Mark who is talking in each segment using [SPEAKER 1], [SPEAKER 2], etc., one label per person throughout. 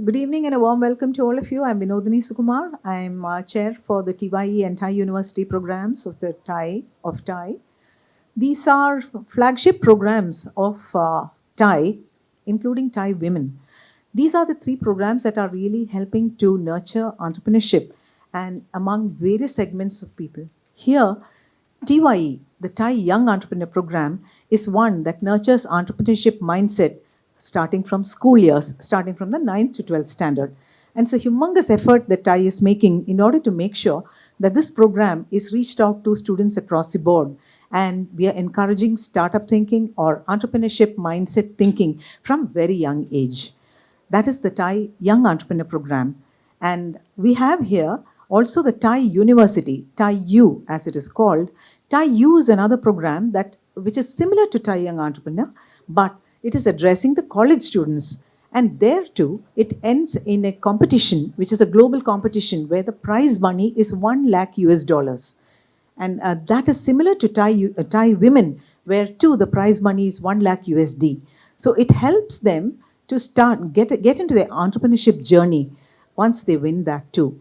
[SPEAKER 1] Good evening and a warm welcome to all of you. I'm Vinodini Sukumar. I'm chair for the TiE and TiE University programs of the TiE. These are flagship programs of TiE, including TiE Women. These are the three programs that are really helping to nurture entrepreneurship and among various segments of people. Here, TiE, the TiE Young Entrepreneur Program, is one that nurtures entrepreneurship mindset starting from school years, starting from the 9th to 12th standard. And it's a humongous effort that TiE is making in order to make sure that this program is reached out to students across the board. And we are encouraging startup thinking or entrepreneurship mindset thinking from very young age. That is the TiE Young Entrepreneur Program. And we have here also the TiE University, TiEU as it is called. TiEU is another program which is similar to TiE Young Entrepreneur, but it is addressing the college students. And there too, it ends in a competition, which is a global competition where the prize money is 1 lakh US dollars. And that is similar to TiE Women, where too the prize money is 1 lakh USD. So it helps them to get into their entrepreneurship journey once they win that too.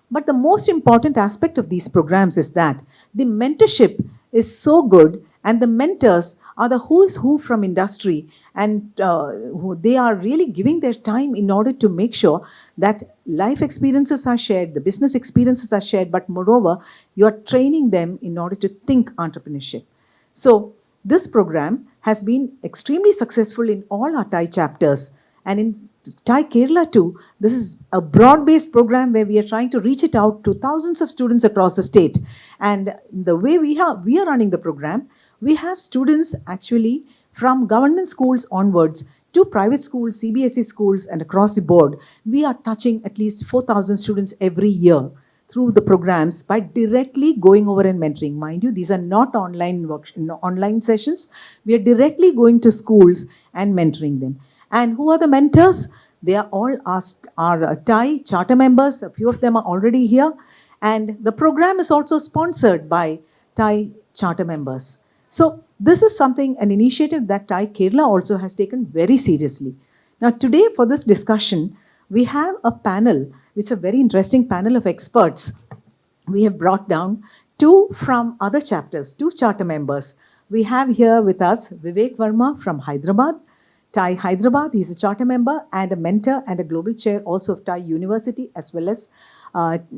[SPEAKER 1] But the most important aspect of these programs is that the mentorship is so good and the mentors are the who is who from industry, and they are really giving their time in order to make sure that life experiences are shared, the business experiences are shared, but moreover, you are training them in order to think entrepreneurship. So this program has been extremely successful in all our TiE chapters, and in TiE Kerala too, this is a broad-based program where we are trying to reach it out to thousands of students across the state. And the way we are running the program, we have students actually from government schools onwards to private schools, CBSE schools, and across the board. We are touching at least 4,000 students every year through the programs by directly going over and mentoring. Mind you, these are not online sessions. We are directly going to schools and mentoring them. And who are the mentors? They are all our TiE charter members. A few of them are already here. And the program is also sponsored by TiE charter members. So this is an initiative that TiE Kerala also has taken very seriously. Now today for this discussion, we have a panel, which is a very interesting panel of experts. We have brought down two from other chapters, two charter members. We have here with us Viiveck Verma from Hyderabad, TiE Hyderabad. He's a charter member and a mentor and a global chair also of TiE University, as well as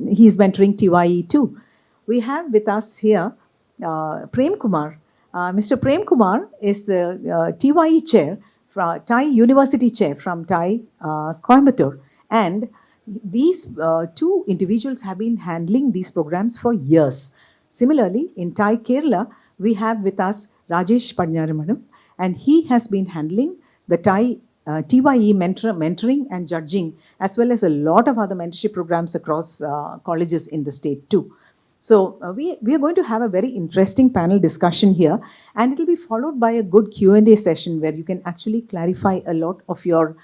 [SPEAKER 1] he's mentoring TiE too. We have with us here Premkumar. Mr. Premkumar is the TiE chair, TiE University chair from TiE Coimbatore. And these two individuals have been handling these programs for years. Similarly, in TiE Kerala, we have with us Rajesh Padnaramanam, and he has been handling the TiE mentoring and judging, as well as a lot of other mentorship programs across colleges in the state too. So we are going to have a very interesting panel discussion here, and it will be followed by a good Q&A session where you can actually clarify a lot of your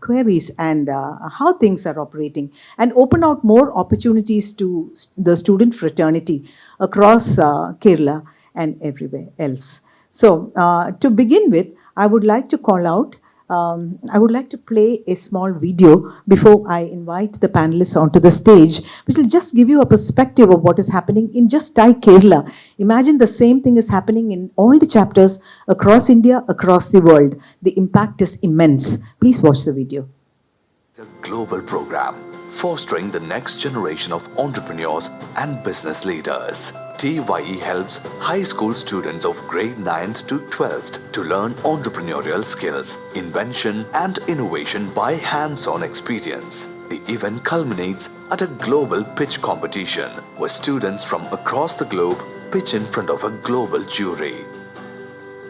[SPEAKER 1] queries and how things are operating, and open out more opportunities to the student fraternity across Kerala and everywhere else. So to begin with, I would like to call out I would like to play a small video before I invite the panelists onto the stage, which will just give you a perspective of what is happening in just TiE Kerala. Imagine the same thing is happening in all the chapters across India, across the world. The impact is immense. Please watch the video.
[SPEAKER 2] It's a global program fostering the next generation of entrepreneurs and business leaders. TiE helps high school students of grade 9th to 12th to learn entrepreneurial skills, invention and innovation by hands-on experience. The event culminates at a global pitch competition where students from across the globe pitch in front of a global jury.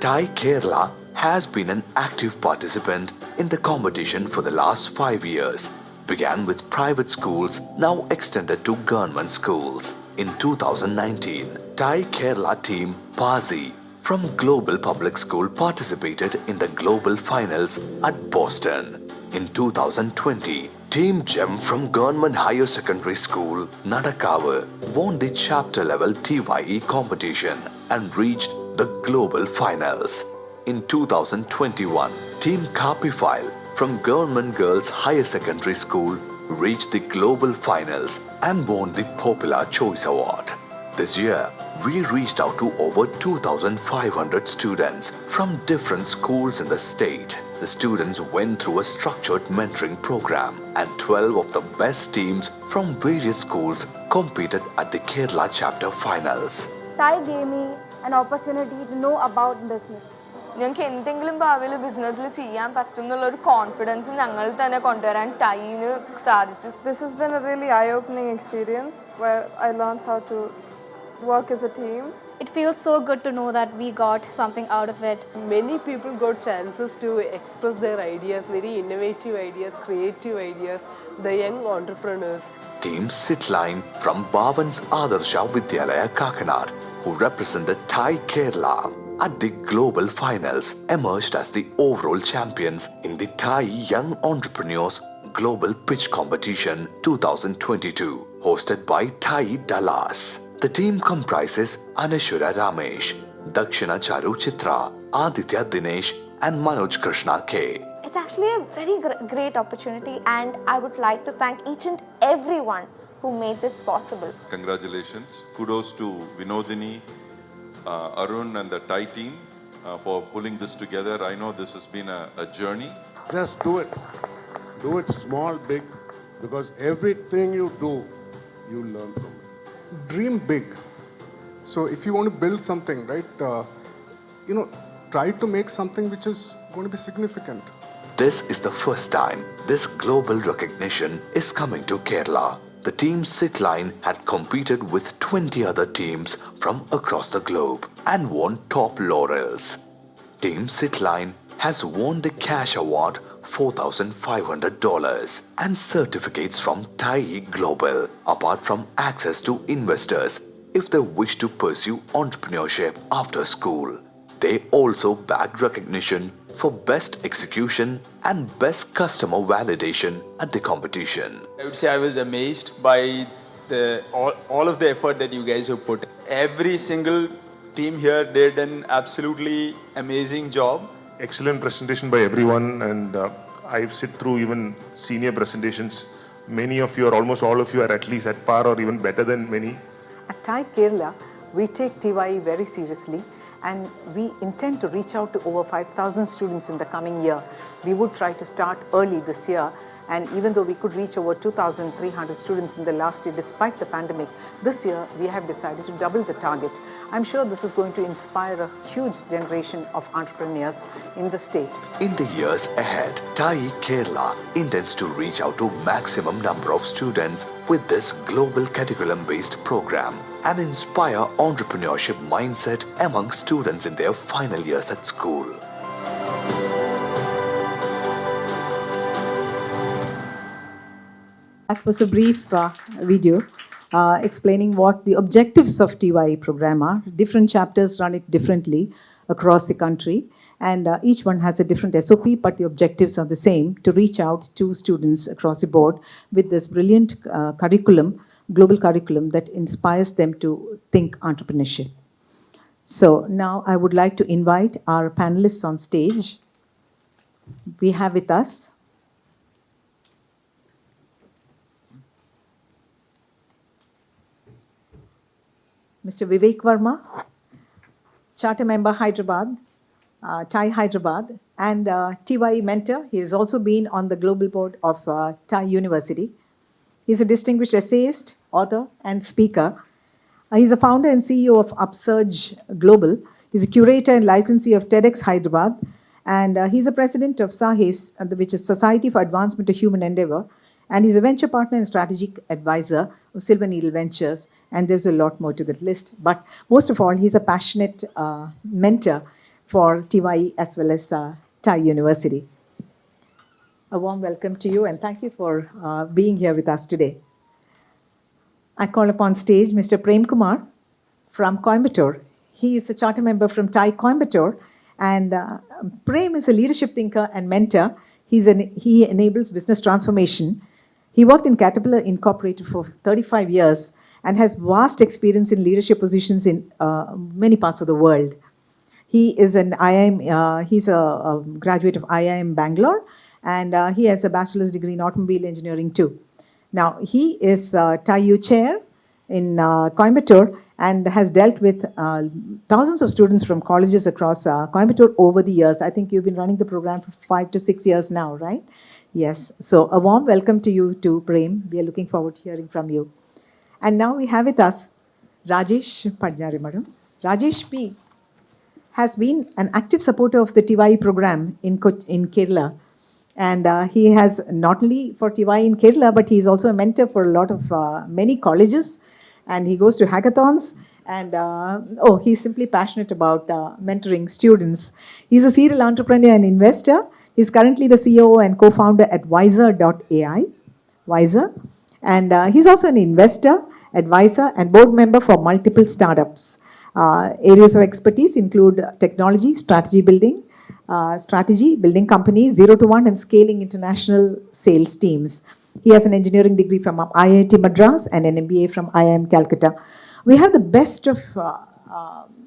[SPEAKER 2] TiE Kerala has been an active participant in the competition for the last 5 years. Began with private schools, now extended to government schools. In 2019, TiE Kerala team Manavazhi from Global Public School participated in the global finals at Boston. In 2020, Team Gem from Government Higher Secondary School Nadakavu won the chapter level TiE competition and reached the global finals. In 2021, Team Kapifile from Government Girls Higher Secondary School reached the global finals and won the Popular Choice Award. This year, we reached out to over 2,500 students from different schools in the state. The students went through a structured mentoring program, and 12 of the best teams from various schools competed at the Kerala chapter finals.
[SPEAKER 3] TiE gave me an opportunity to know about business.
[SPEAKER 4] ഞങ്ങൾക്ക് എന്തെങ്കിലും ഭാവിയിൽ ബിസിനസ്സിൽ ചെയ്യാൻ പറ്റും എന്നുള്ളൊരു confidence ഞങ്ങൾ തന്നെ കൊണ്ടുവരാൻ ടൈന് സാധിച്ചു.
[SPEAKER 5] This has been a really eye-opening experience where I learned how to work as a team.
[SPEAKER 3] It feels so good to know that we got something out of it.
[SPEAKER 6] Many people got chances to express their ideas, very innovative ideas, creative ideas, the young entrepreneurs.
[SPEAKER 2] Team Sitline from Bhavan's Adarsha Vidyalaya Kakanad, who represented TiE Kerala at the global finals, emerged as the overall champions in the TiE Young Entrepreneurs Global Pitch Competition 2022, hosted by TiE Dallas. The team comprises Anashura Ramesh, Dakshina Charu Chitra, Aditya Dinesh, and Manoj Krishna K.
[SPEAKER 3] It's actually a very great opportunity, and I would like to thank each and everyone who made this possible.
[SPEAKER 7] Congratulations. Kudos to Vinodini, Arun and the TiE team for pulling this together. I know this has been a journey.
[SPEAKER 8] Just do it. Do it small, big, because everything you do, you learn from it.
[SPEAKER 9] Dream big. So if you want to build something, right, try to make something which is going to be significant.
[SPEAKER 2] This is the first time this global recognition is coming to Kerala. The team Sitline had competed with 20 other teams from across the globe and won top laurels. Team Sitline has won the cash award $4,500 and certificates from TiE Global, apart from access to investors if they wish to pursue entrepreneurship after school. They also bagged recognition for best execution and best customer validation at the competition.
[SPEAKER 10] I would say I was amazed by all of the effort that you guys have put. Every single team here did an absolutely amazing job.
[SPEAKER 11] Excellent presentation by everyone, and I've sit through even senior presentations. Many of you, or almost all of you, are at least at par or even better than many.
[SPEAKER 6] At TiE Kerala, we take TiE very seriously, and we intend to reach out to over 5,000 students in the coming year. We would try to start early this year, and even though we could reach over 2,300 students in the last year despite the pandemic, this year we have decided to double the target. I'm sure this is going to inspire a huge generation of entrepreneurs in the state.
[SPEAKER 2] In the years ahead, TiE Kerala intends to reach out to maximum number of students with this global curriculum-based program and inspire entrepreneurship mindset among students in their final years at school.
[SPEAKER 1] That was a brief video explaining what the objectives of TiE program are. Different chapters run it differently across the country, and each one has a different SOP, but the objectives are the same: to reach out to students across the board with this brilliant curriculum, global curriculum that inspires them to think entrepreneurship. So now I would like to invite our panelists on stage. We have with us Mr. Viiveck Verma, Charter Member Hyderabad, TiE Hyderabad, and TiE mentor. He has also been on the global board of TiE University. He's a distinguished essayist, author, and speaker. He's a founder and CEO of Upsurge Global. He's a curator and licensee of TEDx Hyderabad, and he's a president of SAHES, which is Society for Advancement of Human Endeavor, and he's a venture partner and strategic advisor of Silver Needle Ventures, and there's a lot more to the list. But most of all, he's a passionate mentor for TiE as well as TiE University. A warm welcome to you, and thank you for being here with us today. I call upon stage Mr. Premkumar from Coimbatore. He is a charter member from TiE Coimbatore, and Prem is a leadership thinker and mentor. He enables business transformation. He worked in Caterpillar Incorporated for 35 years and has vast experience in leadership positions in many parts of the world. He is an IIM, he's a graduate of IIM Bangalore, and he has a bachelor's degree in automobile engineering too. Now, he is TiEU chair in Coimbatore and has dealt with thousands of students from colleges across Coimbatore over the years. I think you've been running the program for 5 to 6 years now, right? Yes. So a warm welcome to you too, Prem. We are looking forward to hearing from you. And now we have with us Rajesh Padjare, madam. Rajesh P has been an active supporter of the TiEU program in Kerala. And he has not only for TiEU in Kerala, but he's also a mentor for a lot of many colleges. And he goes to hackathons. And he's simply passionate about mentoring students. He's a serial entrepreneur and investor. He's currently the CEO and co-founder at Wizr.ai. Wizr. And he's also an investor, advisor, and board member for multiple startups. Areas of expertise include technology, strategy, building companies, 0 to 1, and scaling international sales teams. He has an engineering degree from IIT Madras and an MBA from IIM Calcutta. We have the best of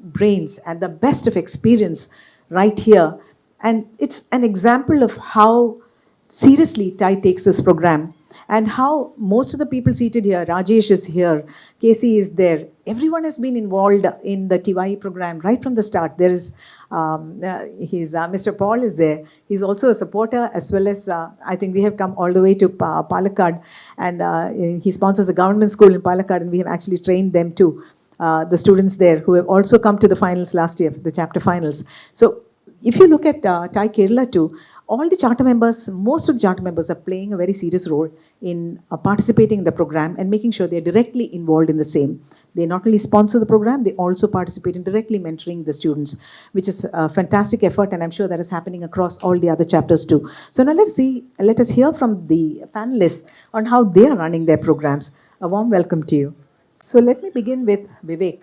[SPEAKER 1] brains and the best of experience right here. And it's an example of how seriously TiE takes this program and how most of the people seated here, Rajesh is here, Casey is there, everyone has been involved in the TiEU program right from the start. There is, Mr. Paul is there. He's also a supporter as well as, I think we have come all the way to Palakkad, and he sponsors a government school in Palakkad, and we have actually trained them too. The students there who have also come to the finals last year, the chapter finals. So if you look at TiE Kerala too, all the charter members, most of the charter members are playing a very serious role in participating in the program and making sure they're directly involved in the same. They not only sponsor the program, they also participate in directly mentoring the students, which is a fantastic effort, and I'm sure that is happening across all the other chapters too. So now let us hear from the panelists on how they are running their programs. A warm welcome to you. So let me begin with Viiveck.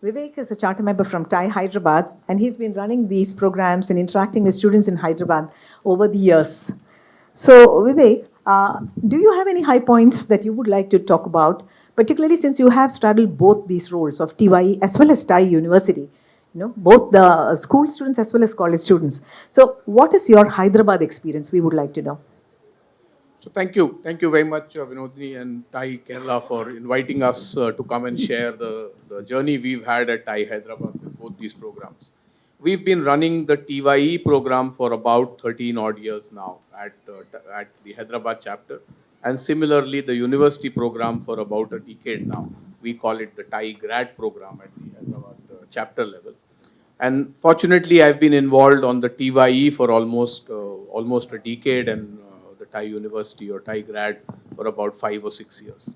[SPEAKER 1] Viiveck is a charter member from TiE Hyderabad, and he's been running these programs and interacting with students in Hyderabad over the years. So Viiveck, do you have any high points that you would like to talk about, particularly since you have straddled both these roles of TiEU as well as TiE University, both the school students as well as college students. So what is your Hyderabad experience? We would like to know.
[SPEAKER 12] So thank you very much, Vinodini and TiE Kerala, for inviting us to come and share the journey we've had at TiE Hyderabad with both these programs. We've been running the TiEU program for about 13 odd years now at the Hyderabad chapter, and similarly the university program for about a decade now. We call it the TiE grad program at the Hyderabad chapter level. And fortunately, I've been involved on the TiEU for almost a decade, and TiE University or TiE grad for about 5 or 6 years.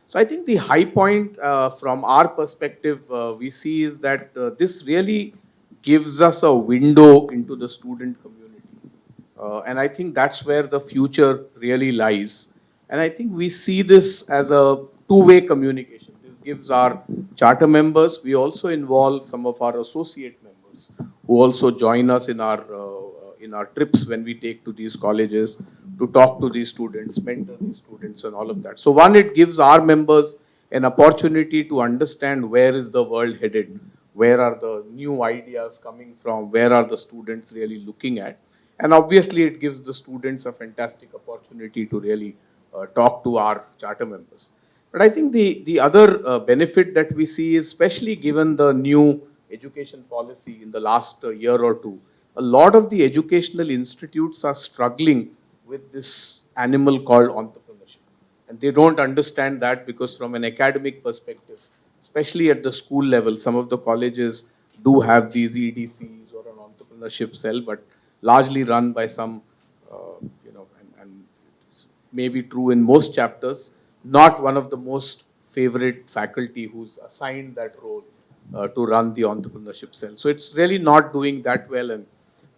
[SPEAKER 12] So I think the high point from our perspective we see is that this really gives us a window into the student community. And I think that's where the future really lies. And I think we see this as a two-way communication. This gives our charter members, we also involve some of our associate members who also join us in our trips when we take to these colleges to talk to these students, mentor these students and all of that. So one, it gives our members an opportunity to understand where is the world headed, where are the new ideas coming from, where are the students really looking at. And obviously it gives the students a fantastic opportunity to really talk to our charter members. But I think the other benefit that we see is, especially given the new education policy in the last year or two, a lot of the educational institutes are struggling with this animal called entrepreneurship. And they don't understand that, because from an academic perspective, especially at the school level, some of the colleges do have these EDCs or an entrepreneurship cell, but largely run by some, and it's maybe true in most chapters, not one of the most favorite faculty who's assigned that role to run the entrepreneurship cell. So it's really not doing that well, and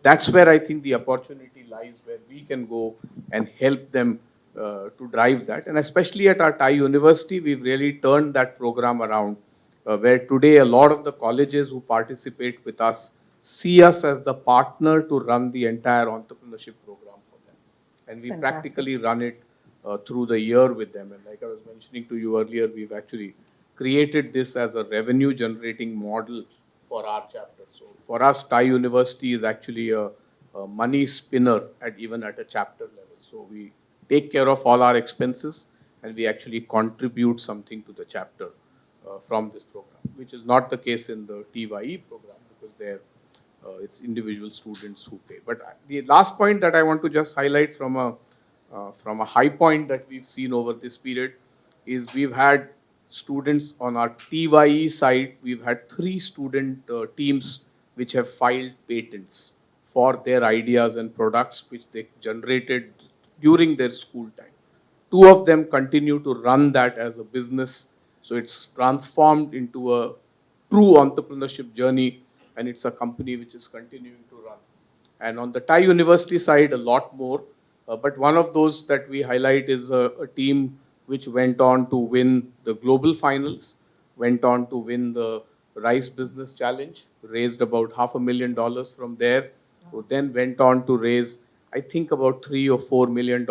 [SPEAKER 12] that's where I think the opportunity lies, where we can go and help them to drive that. And especially at our TiE University, we've really turned that program around, where today a lot of the colleges who participate with us see us as the partner to run the entire entrepreneurship program for them. And we practically run it through the year with them. And like I was mentioning to you earlier, we've actually created this as a revenue generating model for our chapter. So for us, TiE University is actually a money spinner even at a chapter level. So we take care of all our expenses and we actually contribute something to the chapter from this program, which is not the case in the TiE program because it's individual students who pay. But the last point that I want to just highlight from a high point that we've seen over this period is we've had students on our TiE side, we've had 3 student teams which have filed patents for their ideas and products which they generated during their school time. 2 of them continue to run that as a business. So it's transformed into a true entrepreneurship journey and it's a company which is continuing to run. And on the TiE University side, a lot more. But one of those that we highlight is a team which went on to win the global finals, went on to win the Rice Business Challenge, raised about $500,000 from there, who then went on to raise, I think, about $3 or $4 million,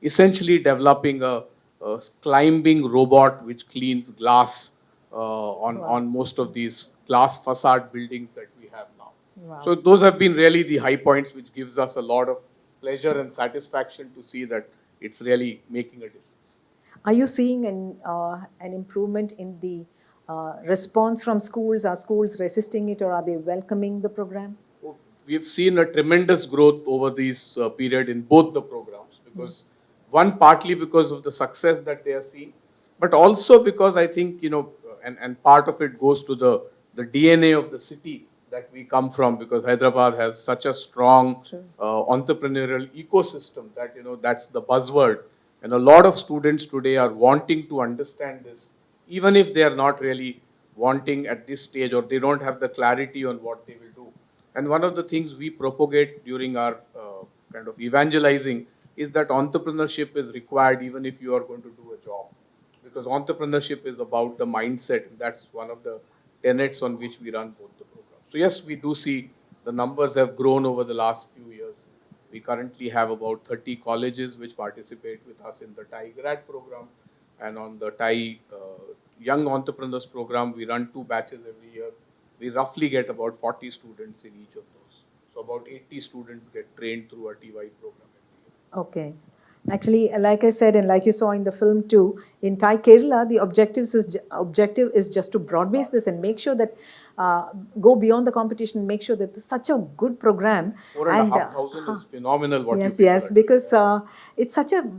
[SPEAKER 12] essentially developing a climbing robot which cleans glass on most of these glass facade buildings that we have now.
[SPEAKER 1] Wow.
[SPEAKER 12] So those have been really the high points which gives us a lot of pleasure and satisfaction to see that it's really making a difference.
[SPEAKER 1] Are you seeing an improvement in the response from schools? Are schools resisting it or are they welcoming the program?
[SPEAKER 12] We've seen a tremendous growth over this period in both the programs because one partly because of the success that they are seeing, but also because I think, and part of it goes to the DNA of the city that we come from because Hyderabad has such a strong entrepreneurial ecosystem that, that's the buzzword. And a lot of students today are wanting to understand this, even if they are not really wanting at this stage or they don't have the clarity on what they will do. And one of the things we propagate during our kind of evangelizing is that entrepreneurship is required even if you are going to do a job. Because entrepreneurship is about the mindset. And that's one of the tenets on which we run both the programs. So yes, we do see the numbers have grown over the last few years. We currently have about 30 colleges which participate with us in the TiE grad program. And on the TiE Young Entrepreneurs program, we run 2 batches every year. We roughly get about 40 students in each of those. So about 80 students get trained through our TiE program every year.
[SPEAKER 1] Okay. Actually, like I said, and like you saw in the film too, in TiE Kerala, the objective is just to broad-base this and make sure that go beyond the competition, make sure that it's such a good program.
[SPEAKER 12] 4,500 is phenomenal. What
[SPEAKER 1] yes,
[SPEAKER 12] you
[SPEAKER 1] yes, because it's such a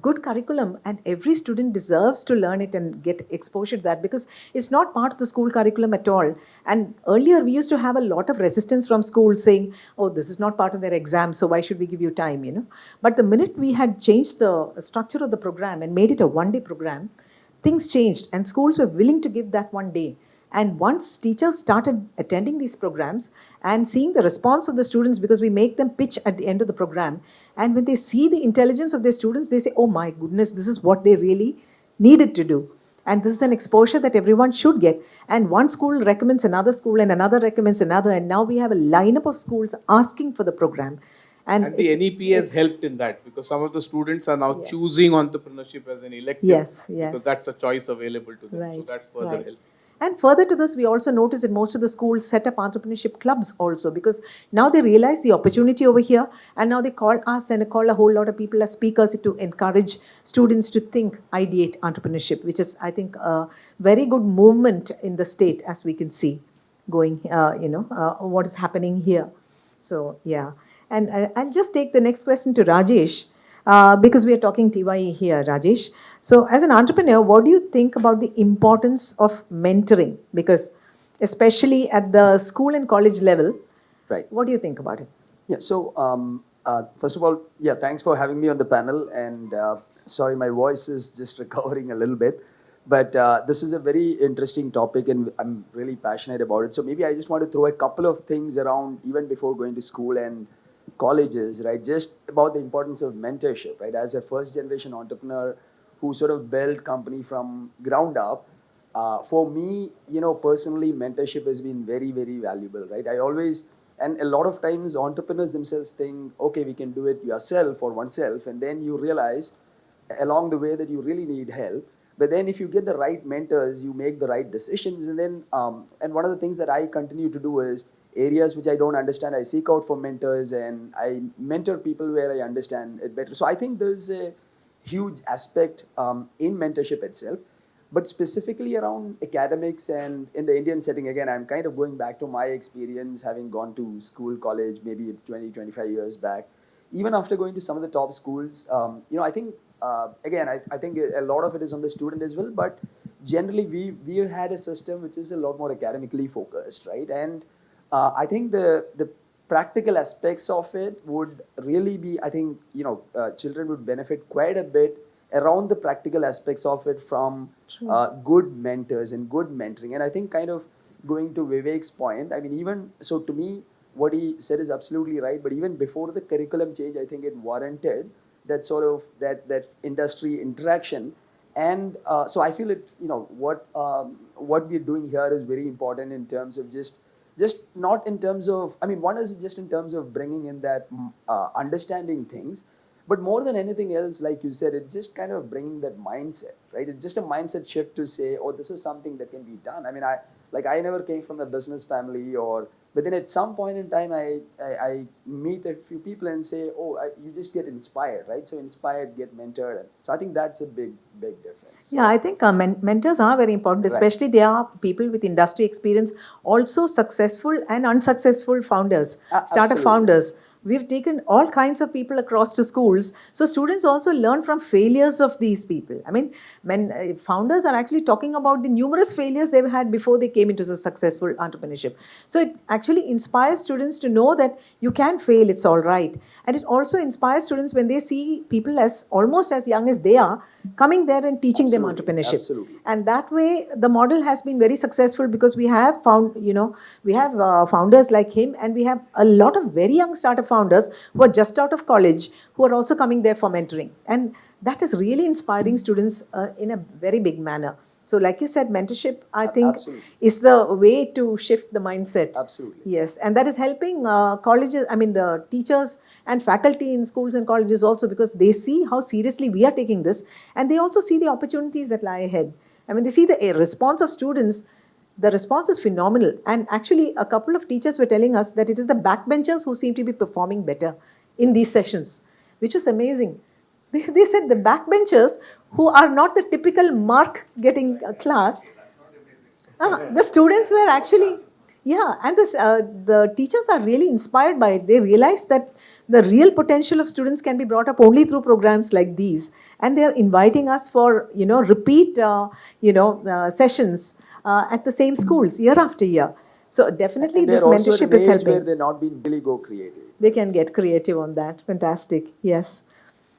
[SPEAKER 1] good curriculum and every student deserves to learn it and get exposure to that because it's not part of the school curriculum at all. And earlier we used to have a lot of resistance from schools saying, oh, this is not part of their exam, so why should we give you time, But the minute we had changed the structure of the program and made it a one-day program, things changed and schools were willing to give that one day. And once teachers started attending these programs and seeing the response of the students, because we make them pitch at the end of the program, and when they see the intelligence of their students, they say, oh my goodness, this is what they really needed to do. And this is an exposure that everyone should get. And one school recommends another school and another recommends another. And now we have a lineup of schools asking for the program.
[SPEAKER 12] And the NEP has helped in that because some of the students are now choosing entrepreneurship as an elective.
[SPEAKER 1] Yes.
[SPEAKER 12] Because that's a choice available to them. So that's further help.
[SPEAKER 1] And further to this, we also notice that most of the schools set up entrepreneurship clubs also because now they realize the opportunity over here and now they call us and call a whole lot of people as speakers to encourage students to think, ideate entrepreneurship, which is, I think, a very good movement in the state as we can see going, what is happening here. So, yeah. And I'll just take the next question to Rajesh. Because we are talking TiE here, Rajesh. So as an entrepreneur, what do you think about the importance of mentoring? Because especially at the school and college level, what do you think about it?
[SPEAKER 13] Yeah, so first of all, thanks for having me on the panel. And sorry, my voice is just recovering a little bit. But this is a very interesting topic and I'm really passionate about it. So maybe I just want to throw a couple of things around even before going to school and colleges, right? Just about the importance of mentorship, right? As a first generation entrepreneur who sort of built company from ground up, for me, personally, mentorship has been very, very valuable, right? And a lot of times entrepreneurs themselves think, okay, we can do it yourself or oneself. And then you realize along the way that you really need help. But then if you get the right mentors, you make the right decisions. And then, and one of the things that I continue to do is areas which I don't understand, I seek out for mentors and I mentor people where I understand it better. So I think there's a huge aspect in mentorship itself. But specifically around academics and in the Indian setting, again, I'm kind of going back to my experience having gone to school, college, maybe 20, 25 years back. Even after going to some of the top schools, I think, I think a lot of it is on the student as well, but generally we had a system which is a lot more academically focused, right? And I think the practical aspects of it would really be, I think, children would benefit quite a bit around the practical aspects of it from good mentors and good mentoring. And I think kind of going to Viiveck's point, I mean, even so to me, what he said is absolutely right. But even before the curriculum change, I think it warranted that sort of that industry interaction. And so I feel it's, what we're doing here is very important in terms of just not in terms of, I mean, one is just in terms of bringing in that understanding things, but more than anything else, like you said, it's just kind of bringing that mindset, right? It's just a mindset shift to say, oh, this is something that can be done. I mean, I never came from a business family, but then at some point in time, I meet a few people and say, oh, you just get inspired, right? So inspired, get mentored. So I think that's a big difference.
[SPEAKER 1] Yeah, I think mentors are very important, especially they are people with industry experience, also successful and unsuccessful founders, startup founders. We've taken all kinds of people across to schools. So students also learn from failures of these people. I mean, when founders are actually talking about the numerous failures they've had before they came into the successful entrepreneurship. So it actually inspires students to know that you can fail, it's all right. And it also inspires students when they see people as almost as young as they are coming there and teaching them entrepreneurship.
[SPEAKER 13] Absolutely.
[SPEAKER 1] And that way, the model has been very successful because we have found, we have founders like him, and we have a lot of very young startup founders who are just out of college who are also coming there for mentoring. And that is really inspiring students in a very big manner. So like you said, mentorship, I think, is the way to shift the mindset.
[SPEAKER 13] Absolutely.
[SPEAKER 1] Yes, and that is helping colleges, I mean the teachers and faculty in schools and colleges also, because they see how seriously we are taking this, and they also see the opportunities that lie ahead. I mean, they see the response of students. The response is phenomenal. And actually, a couple of teachers were telling us that it is the backbenchers who seem to be performing better in these sessions, which was amazing. They said the backbenchers who are not the typical mark-getting class, the students were actually, and the teachers are really inspired by it. They realize that the real potential of students can be brought up only through programs like these. And they're inviting us for, repeat, sessions at the same schools year after year. So definitely this mentorship is helping.
[SPEAKER 13] Where they're not being really go creative.
[SPEAKER 1] They can get creative on that. Fantastic. Yes.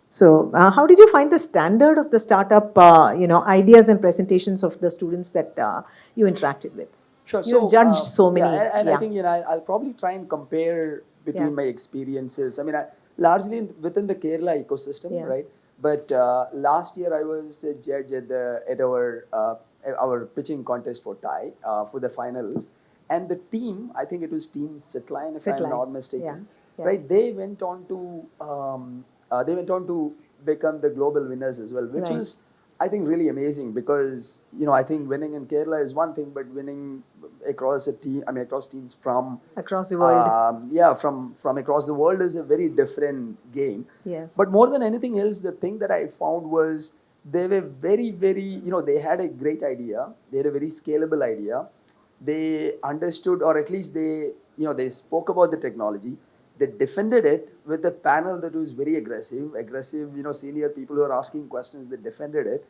[SPEAKER 1] So how did you find the standard of the startup, ideas and presentations of the students that you interacted with?
[SPEAKER 13] Sure.
[SPEAKER 1] You judged so many.
[SPEAKER 13] I think, I'll probably try and compare between my experiences. I mean, largely within the Kerala ecosystem, right? But last year I was a judge at our pitching contest for TiE for the finals, and the team, I think it was Team Sitline, if I'm not mistaken, right? They went on to become the global winners as well, which was, I think, really amazing because, I think winning in Kerala is one thing, but winning across across teams from
[SPEAKER 1] across the world,
[SPEAKER 13] from across the world is a very different game.
[SPEAKER 1] Yes.
[SPEAKER 13] But more than anything else, the thing that I found was they were very, very, they had a great idea. They had a very scalable idea. They understood, or at least they spoke about the technology. They defended it with a panel that was very aggressive, senior people who are asking questions. They defended it.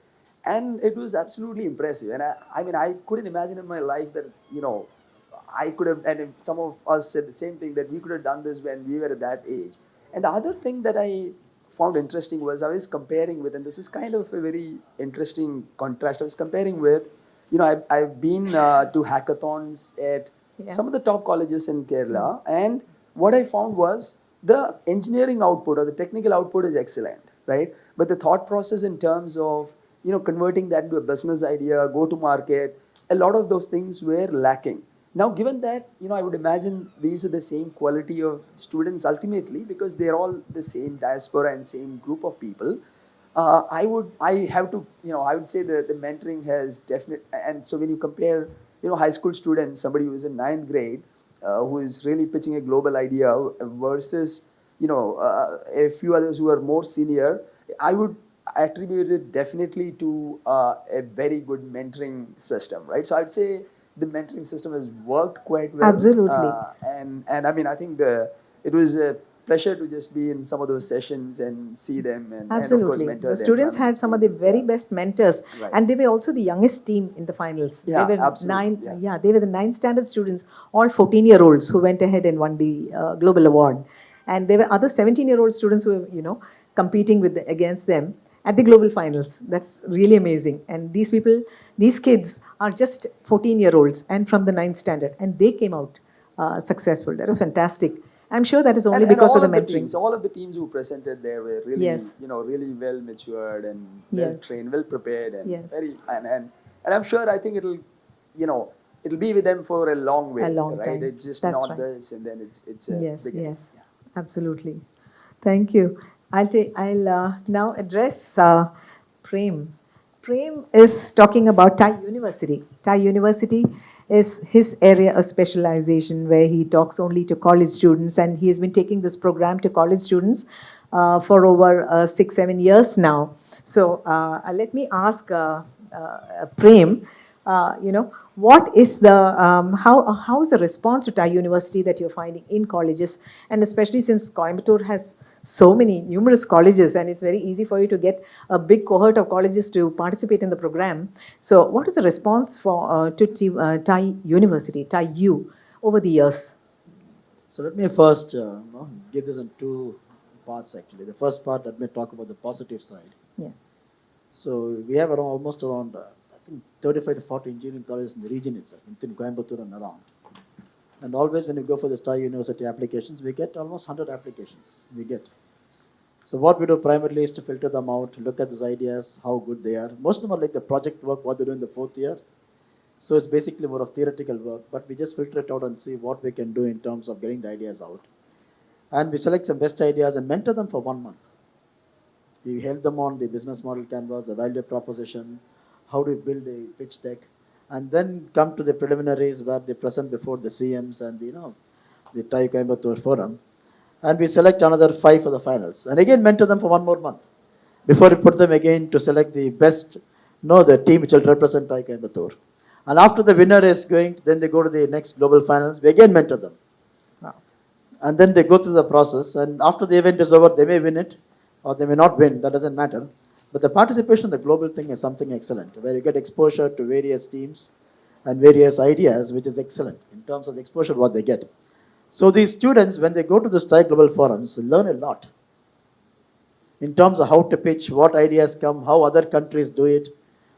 [SPEAKER 13] And it was absolutely impressive. And I couldn't imagine in my life that, I could have, and some of us said the same thing, that we could have done this when we were at that age. And the other thing that I found interesting was I was comparing with, and this is kind of a very interesting contrast, I was comparing with, I've been to hackathons at some of the top colleges in Kerala, and what I found was the engineering output or the technical output is excellent, right? But the thought process in terms of, converting that into a business idea, go to market, a lot of those things were lacking. Now, given that, I would imagine these are the same quality of students ultimately because they're all the same diaspora and same group of people. I would say the mentoring has definitely, and so when you compare, high school students, somebody who is in 9th grade, who is really pitching a global idea versus, a few others who are more senior, I would attribute it definitely to a very good mentoring system, right? So I'd say the mentoring system has worked quite well.
[SPEAKER 1] Absolutely.
[SPEAKER 13] And I mean, I think it was a pleasure to just be in some of those sessions and see them and of course
[SPEAKER 1] Absolutely.
[SPEAKER 13] mentor
[SPEAKER 1] The
[SPEAKER 13] them.
[SPEAKER 1] students
[SPEAKER 13] I mean,
[SPEAKER 1] had some of the very best mentors,
[SPEAKER 13] Right.
[SPEAKER 1] and they were also the youngest team in the finals.
[SPEAKER 13] Yeah,
[SPEAKER 1] they were
[SPEAKER 13] absolutely, yeah.
[SPEAKER 1] they were the 9th standard students, all 14-year-olds who went ahead and won the global award. And there were other 17-year-old students who were, competing against them at the global finals. That's really amazing. And these kids are just 14-year-olds and from the 9th standard, and they came out successful. That was fantastic. I'm sure that is only because of the mentoring.
[SPEAKER 13] All of the teams who presented there were really,
[SPEAKER 1] Yes.
[SPEAKER 13] really well matured and well
[SPEAKER 1] Yes.
[SPEAKER 13] trained, well prepared, and
[SPEAKER 1] Yes.
[SPEAKER 13] very and I'm sure I think it'll be with them for a long way,
[SPEAKER 1] A long
[SPEAKER 13] right?
[SPEAKER 1] time.
[SPEAKER 13] It's just
[SPEAKER 1] That's
[SPEAKER 13] not
[SPEAKER 1] right.
[SPEAKER 13] this, and then it's a
[SPEAKER 1] Yes,
[SPEAKER 13] beginning.
[SPEAKER 1] yes, absolutely. Thank you. I'll now address Prem. Prem is talking about TiE University. TiE University is his area of specialization, where he talks only to college students, and he has been taking this program to college students for over 6-7 years now. So let me ask Prem, what is the how is the response to TiE University that you're finding in colleges, and especially since Coimbatore has so many numerous colleges, and it's very easy for you to get a big cohort of colleges to participate in the program. So what is the response to TiE University, TiEU, over the years?
[SPEAKER 14] So let me first give this in two parts actually. The first part, let me talk about the positive side.
[SPEAKER 1] Yeah.
[SPEAKER 14] So we have almost around I think 35 to 40 engineering colleges in the region itself, within Coimbatore and around. And always when you go for the TiE University applications, we get almost 100 applications. So what we do primarily is to filter them out, look at those ideas, how good they are. Most of them are like the project work, what they do in the 4th year. So it's basically more of theoretical work, but we just filter it out and see what we can do in terms of getting the ideas out. And we select some best ideas and mentor them for 1 month. We help them on the business model canvas, the value proposition, how do we build a pitch deck, and then come to the preliminaries where they present before the CMs and the TiE Coimbatore forum. And we select another 5 for the finals. And again mentor them for 1 more month before we put them again to select the best, the team which will represent TiE Coimbatore. And after the winner is then they go to the next global finals, we again mentor them.
[SPEAKER 1] Wow.
[SPEAKER 14] And then they go through the process, and after the event is over, they may win it or they may not win, that doesn't matter. But the participation in the global thing is something excellent, where you get exposure to various teams and various ideas, which is excellent in terms of the exposure what they get. So these students, when they go to the TiE Global Forums, learn a lot in terms of how to pitch, what ideas come, how other countries do it,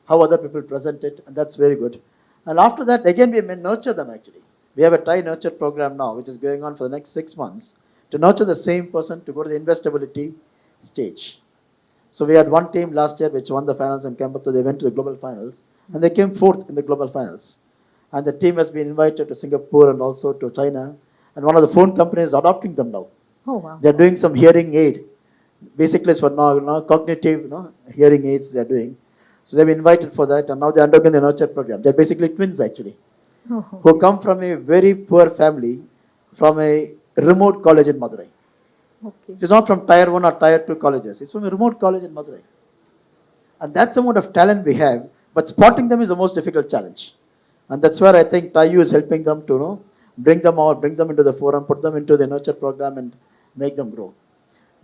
[SPEAKER 14] how other people present it, and that's very good. And after that, again, we may nurture them actually. We have a TiE Nurture program now, which is going on for the next 6 months, to nurture the same person to go to the investability stage. So we had one team last year which won the finals in Coimbatore. They went to the global finals, and they came 4th in the global finals. And the team has been invited to Singapore and also to China. And one of the phone companies is adopting them now.
[SPEAKER 1] Oh, wow.
[SPEAKER 14] They're doing some hearing aid. Basically, it's for cognitive hearing aids they're doing. So they've been invited for that, and now they're undergoing the nurture program. They're basically twins, actually, who come from a very poor family, from a remote college in Madurai.
[SPEAKER 1] Okay.
[SPEAKER 14] It's not from Tier 1 or Tier 2 colleges. It's from a remote college in Madurai. And that's the amount of talent we have, but spotting them is the most difficult challenge. And that's where I think TiEU is helping them to bring them out, bring them into the forum, put them into the nurture program and make them grow.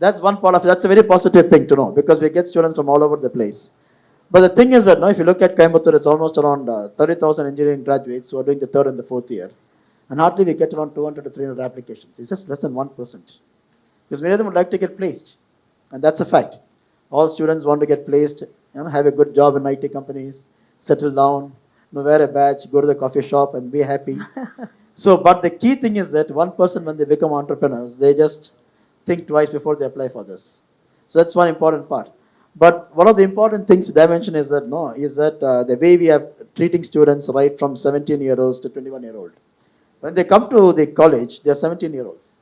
[SPEAKER 14] That's one part of it. That's a very positive thing to know, because we get students from all over the place. But the thing is that if you look at Coimbatore, it's almost around 30,000 engineering graduates who are doing the 3rd and the 4th year. And hardly we get around 200 to 300 applications. It's just less than 1%. Because many of them would like to get placed. And that's a fact. All students want to get placed, have a good job in IT companies, settle down, wear a badge, go to the coffee shop and be happy. But the key thing is that one person, when they become entrepreneurs, they just think twice before they apply for this. So that's one important part. But one of the important things dimension is that the way we are treating students right from 17-year-olds to 21-year-old. When they come to the college, they are 17-year-olds.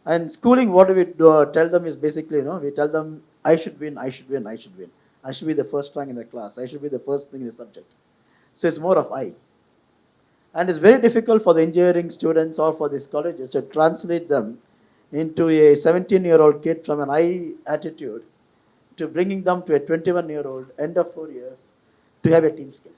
[SPEAKER 14] And schooling, what do we tell them is basically, we tell them, I should win, I should win, I should win. I should be the first rank in the class. I should be the first thing in the subject. So it's more of I. And it's very difficult for the engineering students or for these colleges to translate them into a 17-year-old kid from an I attitude to bringing them to a 21-year-old, end of 4 years, to have a team skill.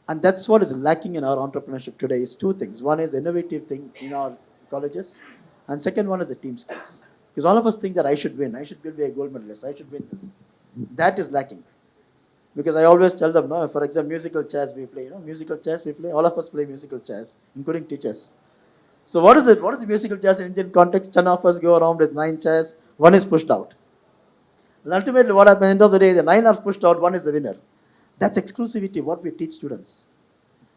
[SPEAKER 14] And that's what is lacking in our entrepreneurship today is two things. One is innovative thing in our colleges, and second one is the team skills. Because all of us think that I should win, I should be a gold medalist, I should win this. That is lacking. Because I always tell them, no, for example, musical chairs we play, musical chairs we play, all of us play musical chairs, including teachers. So what is it? What is the musical chairs in Indian context? 10 of us go around with 9 chairs, one is pushed out. And ultimately what happens at the end of the day, the 9 are pushed out, one is the winner. That's exclusivity, what we teach students.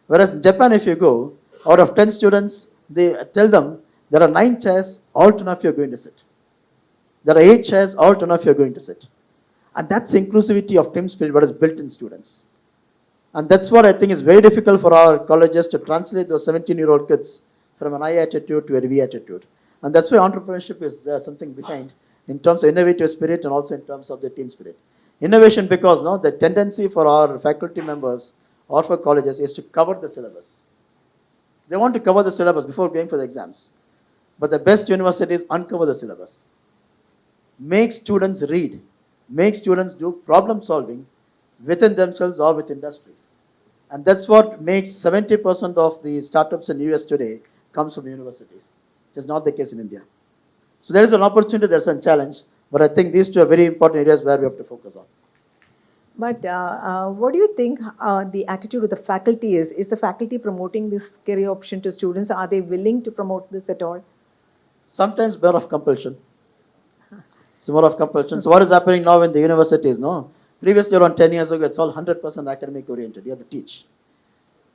[SPEAKER 14] Whereas in Japan, if you go, out of 10 students, they tell them, there are 9 chairs, all 10 of you are going to sit. There are 8 chairs, all 10 of you are going to sit. And that's the inclusivity of team spirit, what is built in students. And that's what I think is very difficult for our colleges to translate those 17-year-old kids from an I attitude to a V attitude. And that's why entrepreneurship is something behind in terms of innovative spirit and also in terms of the team spirit. Innovation because the tendency for our faculty members or for colleges is to cover the syllabus. They want to cover the syllabus before going for the exams. But the best universities uncover the syllabus. Make students read. Make students do problem solving within themselves or with industries. And that's what makes 70% of the startups in the US today comes from universities, which is not the case in India. So there is an opportunity, there's a challenge, but I think these two are very important areas where we have to focus on.
[SPEAKER 1] But what do you think the attitude of the faculty is? Is the faculty promoting this career option to students? Are they willing to promote this at all?
[SPEAKER 14] Sometimes more of compulsion. It's more of compulsion. So what is happening now in the universities? Previously around 10 years ago, it's all 100% academic oriented. You have to teach.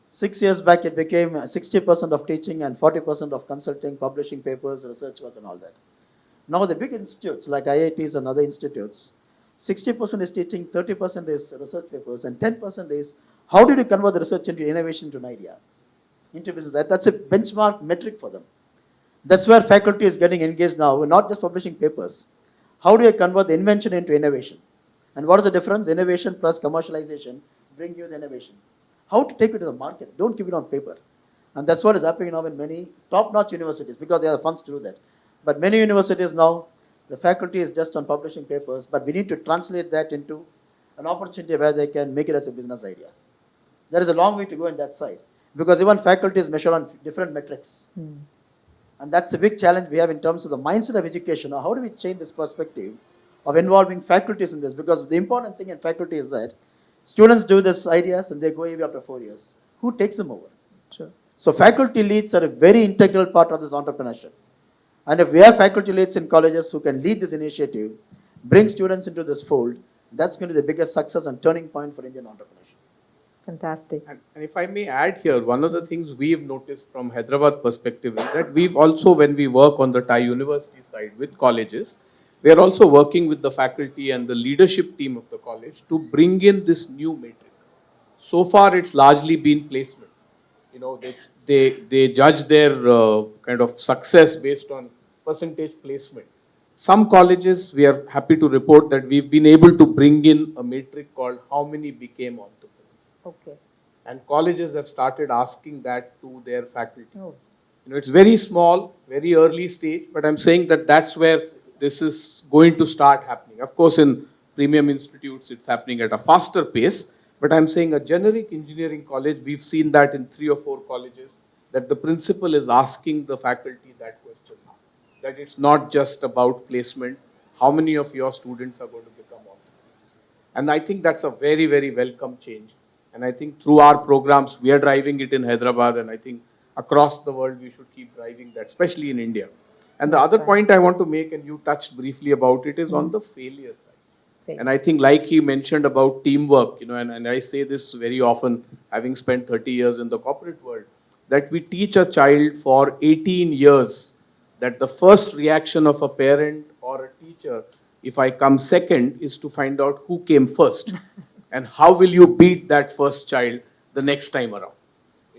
[SPEAKER 14] 6 years back, it became 60% of teaching and 40% of consulting, publishing papers, research work and all that. Now the big institutes like IITs and other institutes, 60% is teaching, 30% is research papers, and 10% is how did you convert the research into innovation into an idea, into business. That's a benchmark metric for them. That's where faculty is getting engaged now. We're not just publishing papers. How do you convert the invention into innovation? And what is the difference? Innovation plus commercialization bring you the innovation. How to take it to the market? Don't keep it on paper. And that's what is happening now in many top-notch universities because they have the funds to do that. But many universities now, the faculty is just on publishing papers, but we need to translate that into an opportunity where they can make it as a business idea. There is a long way to go in that side because even faculty is measured on different metrics. And that's a big challenge we have in terms of the mindset of education. Now, how do we change this perspective of involving faculties in this? Because the important thing in faculty is that students do these ideas and they go away after 4 years. Who takes them over?
[SPEAKER 1] Sure.
[SPEAKER 14] So faculty leads are a very integral part of this entrepreneurship. And if we have faculty leads in colleges who can lead this initiative, bring students into this fold, that's going to be the biggest success and turning point for Indian entrepreneurship.
[SPEAKER 1] Fantastic.
[SPEAKER 12] And if I may add here, one of the things we've noticed from Hyderabad perspective is that we've also, when we work on the TiE University side with colleges, we are also working with the faculty and the leadership team of the college to bring in this new metric. So far, it's largely been placement. They judge their kind of success based on percentage placement. Some colleges, we are happy to report that we've been able to bring in a metric called how many became entrepreneurs.
[SPEAKER 1] Okay.
[SPEAKER 12] And colleges have started asking that to their faculty. Oh. It's very small, very early stage, but I'm saying that that's where this is going to start happening. Of course, in premium institutes, it's happening at a faster pace, but I'm saying a generic engineering college, we've seen that in 3 or 4 colleges, that the principal is asking the faculty that question now. That it's not just about placement, how many of your students are going to become entrepreneurs. And I think that's a very, very welcome change. And I think through our programs, we are driving it in Hyderabad, and I think across the world, we should keep driving that, especially in India. And the other point I want to make, and you touched briefly about it, is on the failure side. And I think like he mentioned about teamwork, and I say this very often, having spent 30 years in the corporate world, that we teach a child for 18 years that the first reaction of a parent or a teacher, if I come second, is to find out who came first. And how will you beat that first child the next time around?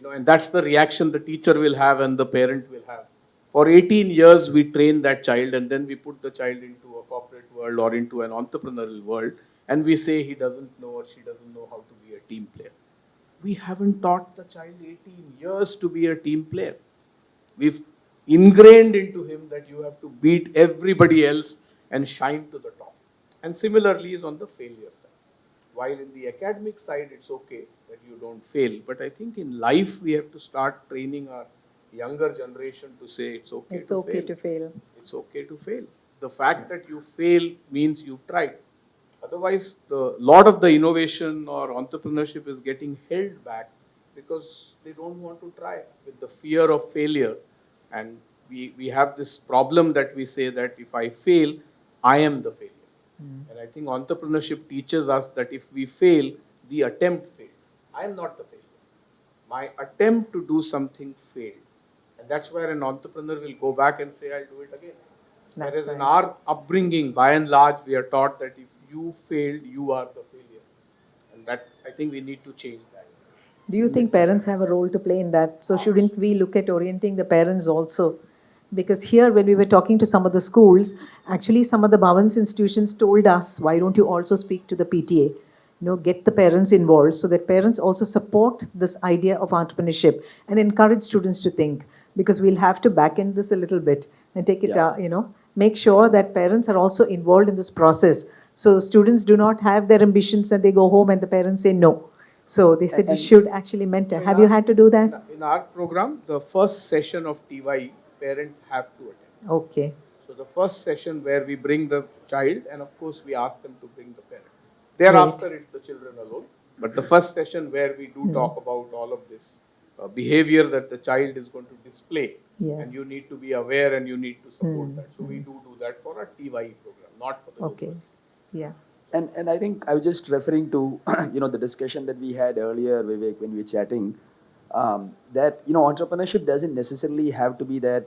[SPEAKER 12] And that's the reaction the teacher will have and the parent will have. For 18 years, we train that child, and then we put the child into a corporate world or into an entrepreneurial world, and we say he doesn't know or she doesn't know how to be a team player. we haven't taught the child 18 years to be a team player. We've ingrained into him that you have to beat everybody else and shine to the top. And similarly is on the failure side. While in the academic side, it's okay that you don't fail. But I think in life, we have to start training our younger generation to say it's okay
[SPEAKER 1] It's
[SPEAKER 12] to
[SPEAKER 1] okay
[SPEAKER 12] fail.
[SPEAKER 1] to fail.
[SPEAKER 12] It's okay to fail. The fact that you fail means you've tried. Otherwise, the lot of the innovation or entrepreneurship is getting held back because they don't want to try with the fear of failure. And we have this problem that we say that if I fail, I am the failure. And I think entrepreneurship teaches us that if we fail, the attempt failed. I am not the failure. My attempt to do something failed. And that's where an entrepreneur will go back and say, I'll do it again. Whereas in our upbringing, by and large, we are taught that if you failed, you are the failure. And that, I think we need to change that.
[SPEAKER 1] Do you think parents have a role to play in that? So shouldn't we look at orienting the parents also? Because here, when we were talking to some of the schools, actually some of the Bhavans institutions told us, why don't you also speak to the PTA? You know, get the parents involved so that parents also support this idea of entrepreneurship and encourage students to think. Because we'll have to back end this a little bit and take it, make sure that parents are also involved in this process. So students do not have their ambitions and they go home and the parents say no. So they said you should actually mentor. Have you had to do that?
[SPEAKER 12] In our program, the first session of TiEU, parents have to attend.
[SPEAKER 1] Okay.
[SPEAKER 12] So the first session where we bring the child and of course we ask them to bring the parent. Thereafter it's the children alone. But the first session where we do talk about all of this behavior that the child is going to display.
[SPEAKER 1] Yes.
[SPEAKER 12] And you need to be aware and you need to support that. So we do that for our TiEU program, not for the university.
[SPEAKER 1] Yeah.
[SPEAKER 13] And I think I was just referring to, the discussion that we had earlier, Viiveck, when we were chatting, that, entrepreneurship doesn't necessarily have to be that,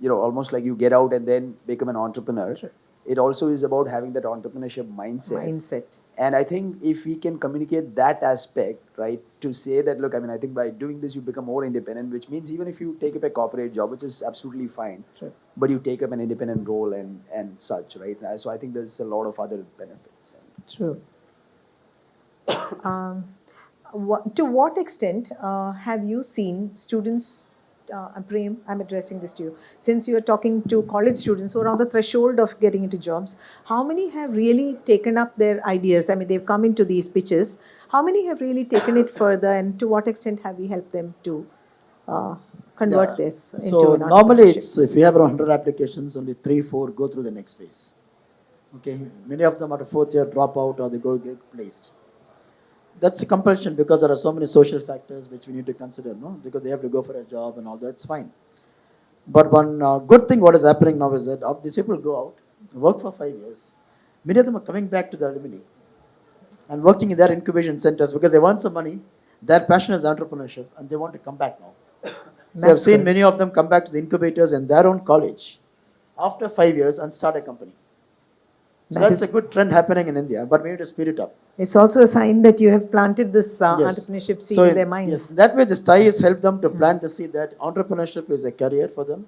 [SPEAKER 13] almost like you get out and then become an entrepreneur.
[SPEAKER 1] Sure.
[SPEAKER 13] It also is about having that entrepreneurship mindset. And I think if we can communicate that aspect, right, to say that, look, I think by doing this, you become more independent, which means even if you take up a corporate job, which is absolutely fine,
[SPEAKER 1] sure,
[SPEAKER 13] but you take up an independent role and such, right? So I think there's a lot of other benefits.
[SPEAKER 1] True. To what extent have you seen students, Prem, I'm addressing this to you, since you are talking to college students who are on the threshold of getting into jobs, how many have really taken up their ideas? They've come into these pitches. How many have really taken it further, and to what extent have we helped them to convert this into
[SPEAKER 14] so
[SPEAKER 1] an
[SPEAKER 14] normally
[SPEAKER 1] entrepreneurship?
[SPEAKER 14] it's, if you have around 100 applications, only 3-4 go through the next phase. Okay, many of them after 4th year drop out or they go get placed. That's a compulsion because there are so many social factors which we need to consider, no? Because they have to go for a job and all that, it's fine. But one good thing what is happening now is that these people go out, work for 5 years. Many of them are coming back to the alumni and working in their incubation centers because they want some money, their passion is entrepreneurship and they want to come back now. So I've seen many of them come back to the incubators in their own college after 5 years and start a company. So that's a good trend happening in India, but we need to speed it up.
[SPEAKER 1] It's also a sign that you have planted this entrepreneurship seed in their minds.
[SPEAKER 14] Yes, that way this TiE has helped them to plant the seed that entrepreneurship is a career for them,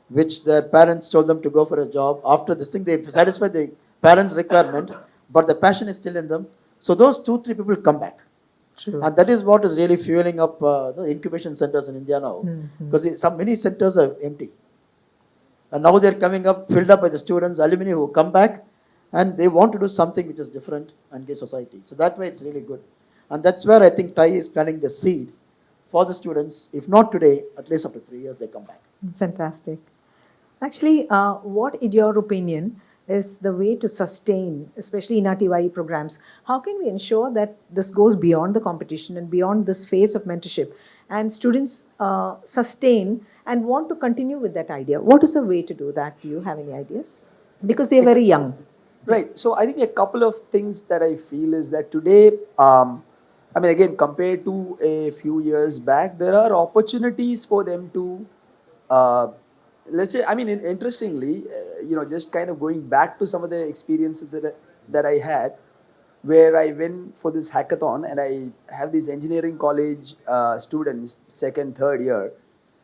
[SPEAKER 14] which their parents told them to go for a job. After this thing, they satisfy the parents' requirement, but the passion is still in them. So those 2-3 people come back.
[SPEAKER 1] True.
[SPEAKER 14] And that is what is really fueling up the incubation centers in India now. Because many centers are empty. And now they're coming up, filled up by the students, alumni who come back, and they want to do something which is different and give society. So that way it's really good. And that's where I think TiE is planting the seed for the students. If not today, at least after 3 years, they come back.
[SPEAKER 1] Fantastic. Actually, what, in your opinion, is the way to sustain, especially in our TiE programs? How can we ensure that this goes beyond the competition and beyond this phase of mentorship and students sustain and want to continue with that idea? What is the way to do that? Do you have any ideas? Because they're very young.
[SPEAKER 13] Right. So I think a couple of things that I feel is that today, again, compared to a few years back, there are opportunities for them to, let's say, interestingly, just kind of going back to some of the experiences that I had, where I went for this hackathon and I have these engineering college students, 2nd, 3rd year.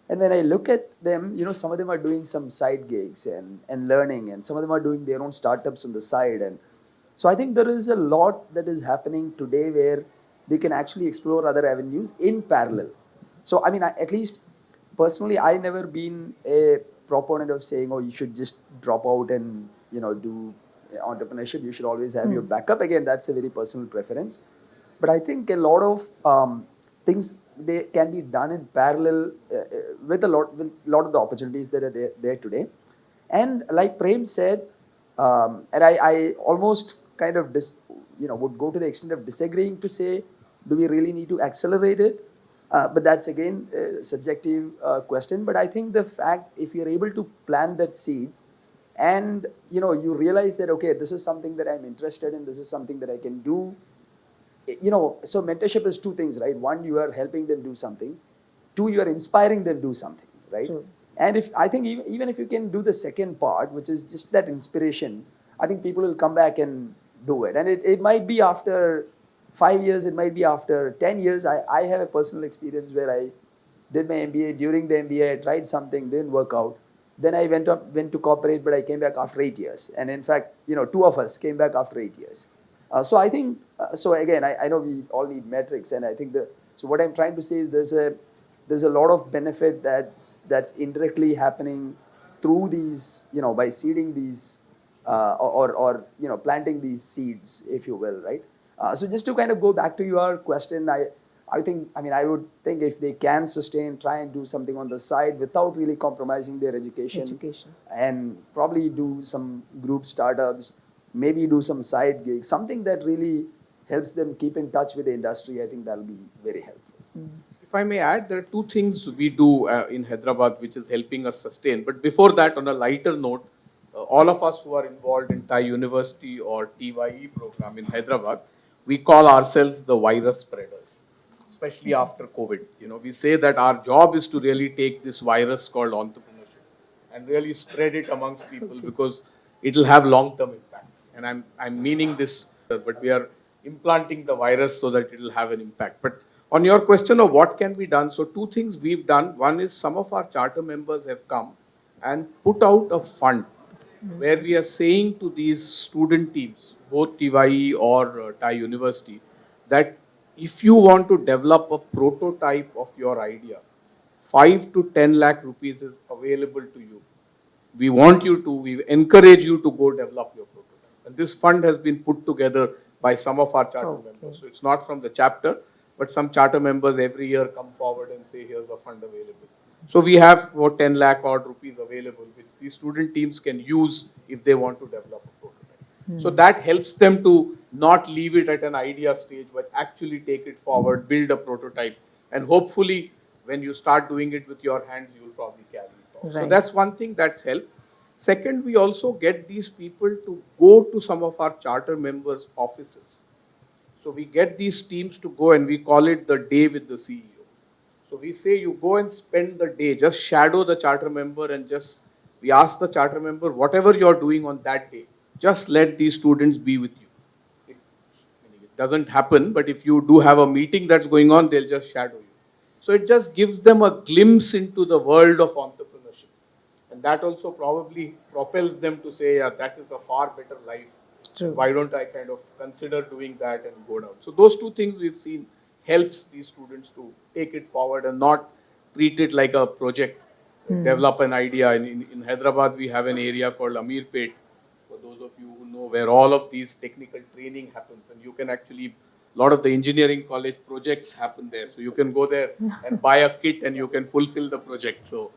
[SPEAKER 13] And when I look at them, some of them are doing some side gigs and learning, and some of them are doing their own startups on the side. And so I think there is a lot that is happening today where they can actually explore other avenues in parallel. So, I mean, at least personally, I never been a proponent of saying, oh, you should just drop out and, do entrepreneurship. You should always have your backup. Again, that's a very personal preference. But I think a lot of things, they can be done in parallel with a lot of the opportunities that are there today. And like Prem said, and I almost kind of would go to the extent of disagreeing to say, do we really need to accelerate it? But that's again a subjective question. But I think the fact, if you're able to plant that seed, and you realize that, okay, this is something that I'm interested in, this is something that I can do. So mentorship is two things, right? One, you are helping them do something. Two, you are inspiring them to do something, right? True. And if I think even if you can do the second part, which is just that inspiration, I think people will come back and do it. And it might be after 5 years, it might be after 10 years. I have a personal experience where I did my MBA. During the MBA, I tried something, didn't work out. Then I went to corporate, but I came back after 8 years. And in fact, two of us came back after 8 years. So I think, so again, I know we all need metrics, and I think so what I'm trying to say is there's a lot of benefit that's indirectly happening through these, by seeding these, or planting these seeds, if you will, right? So just to kind of go back to your question, I would think if they can try and do something on the side without really compromising their education. And probably do some group startups, maybe do some side gigs, something that really helps them keep in touch with the industry. I think that'll be very helpful.
[SPEAKER 12] If I may add, there are two things we do in Hyderabad which is helping us sustain. But before that, on a lighter note, all of us who are involved in TiE University or TiE program in Hyderabad, we call ourselves the virus spreaders, especially after COVID. We say that our job is to really take this virus called entrepreneurship and really spread it amongst people, because it will have long-term impact. And I'm meaning this, but we are implanting the virus so that it will have an impact. But on your question of what can be done, so two things we've done. One is some of our charter members have come and put out a fund where we are saying to these student teams, both TiE or TiE University, that if you want to develop a prototype of your idea, 5 to 10 lakh rupees is available to you. We encourage you to go develop your prototype. And this fund has been put together by some of our charter members. So it's not from the chapter, but some charter members every year come forward and say, here's a fund available. So we have about 10 lakh odd rupees available, which these student teams can use if they want to develop a prototype. So that helps them to not leave it at an idea stage, but actually take it forward, build a prototype. And hopefully, when you start doing it with your hands, you will probably carry it forward. So that's one thing that's helped. Second, we also get these people to go to some of our charter members' offices. So we get these teams to go, and we call it the day with the CEO. So we say you go and spend the day, just shadow the charter member, and we ask the charter member, whatever you're doing on that day, just let these students be with you. It doesn't happen, but if you do have a meeting that's going on, they'll just shadow you. So it just gives them a glimpse into the world of entrepreneurship. And that also probably propels them to say, yeah, that is a far better life. True. Why don't I kind of consider doing that and go down? So those two things we've seen helps these students to take it forward and not treat it like a project. Develop an idea. In Hyderabad, we have an area called Amirpet, for those of you who know, where all of these technical training happens. And you can actually, a lot of the engineering college projects happen there. So you can go there and buy a kit and you can fulfill the project. So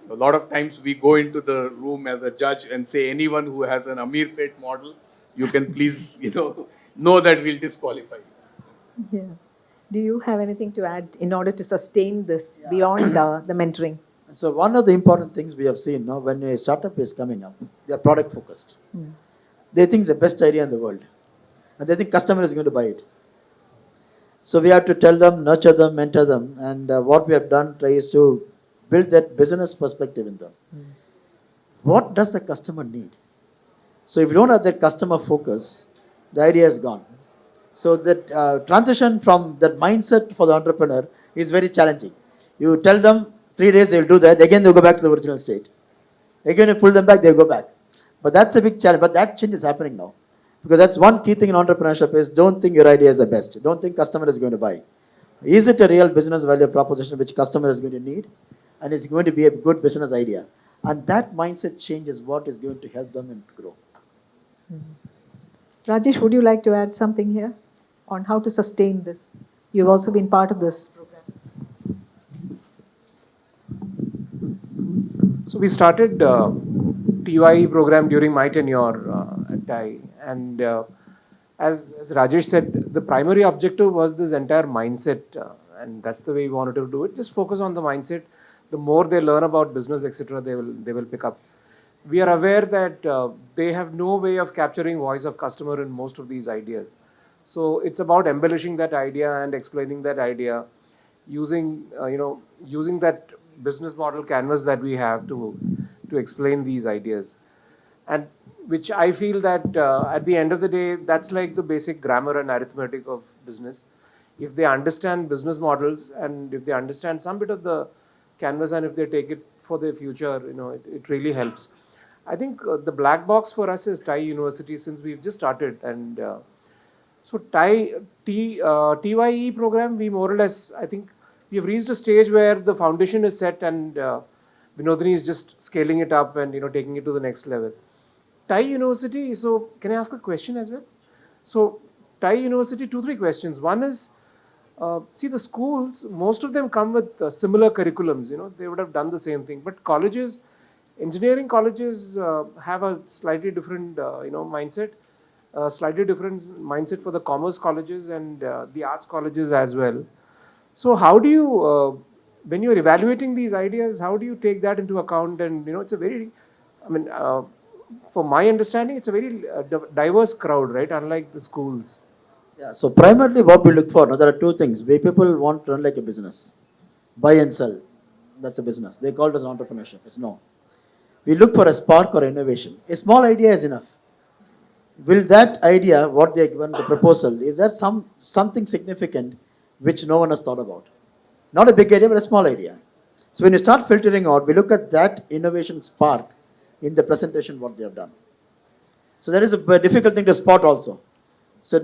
[SPEAKER 12] a lot of times we go into the room as a judge and say, anyone who has an Amirpet model, you can please, know that we'll disqualify you.
[SPEAKER 1] Yeah. Do you have anything to add in order to sustain this beyond the mentoring?
[SPEAKER 14] So one of the important things we have seen now, when a startup is coming up, they are product focused. They think it's the best idea in the world. And they think customer is going to buy it. So we have to tell them, nurture them, mentor them. And what we have done is to build that business perspective in them. What does the customer need? So if you don't have that customer focus, the idea is gone. So that transition from that mindset for the entrepreneur is very challenging. You tell them 3 days they'll do that, again they'll go back to the original state. Again you pull them back, they'll go back. But that's a big challenge, but that change is happening now. Because that's one key thing in entrepreneurship is don't think your idea is the best. Don't think customer is going to buy. Is it a real business value proposition which customer is going to need? And it's going to be a good business idea. And that mindset change is what is going to help them and grow.
[SPEAKER 1] Rajesh, would you like to add something here on how to sustain this? You've also been part of this program.
[SPEAKER 15] So we started TiE program during my tenure at TiE, and as Rajesh said, the primary objective was this entire mindset, and that's the way we wanted to do it. Just focus on the mindset. The more they learn about business, etc., they will pick up. We are aware that they have no way of capturing voice of customer in most of these ideas. So it's about embellishing that idea and explaining that idea, using using that business model canvas that we have to explain these ideas, and which I feel that at the end of the day, that's like the basic grammar and arithmetic of business. If they understand business models and if they understand some bit of the canvas and if they take it for their future, it really helps. I think the black box for us is TiE University, since we've just started, and so TiE program, we more or less, I think we've reached a stage where the foundation is set, and Vinodini is just scaling it up and taking it to the next level. TiE University, so can I ask a question as well? So TiE University, 2-3 questions. One is, see the schools, most of them come with similar curriculums, they would have done the same thing, but colleges, engineering colleges have a slightly different mindset, slightly different mindset for the commerce colleges and the arts colleges as well. So how do you, when you're evaluating these ideas, how do you take that into account? And it's a very, for my understanding, it's a very diverse crowd, right? Unlike the schools.
[SPEAKER 14] Yeah, so primarily what we look for, there are two things. People want to run like a business, buy and sell. That's a business. They call it as entrepreneurship. It's no. We look for a spark or innovation. A small idea is enough. Will that idea, what they given the proposal, is there something significant which no one has thought about? Not a big idea, but a small idea. So when you start filtering out, we look at that innovation spark in the presentation what they have done. So that is a difficult thing to spot also. So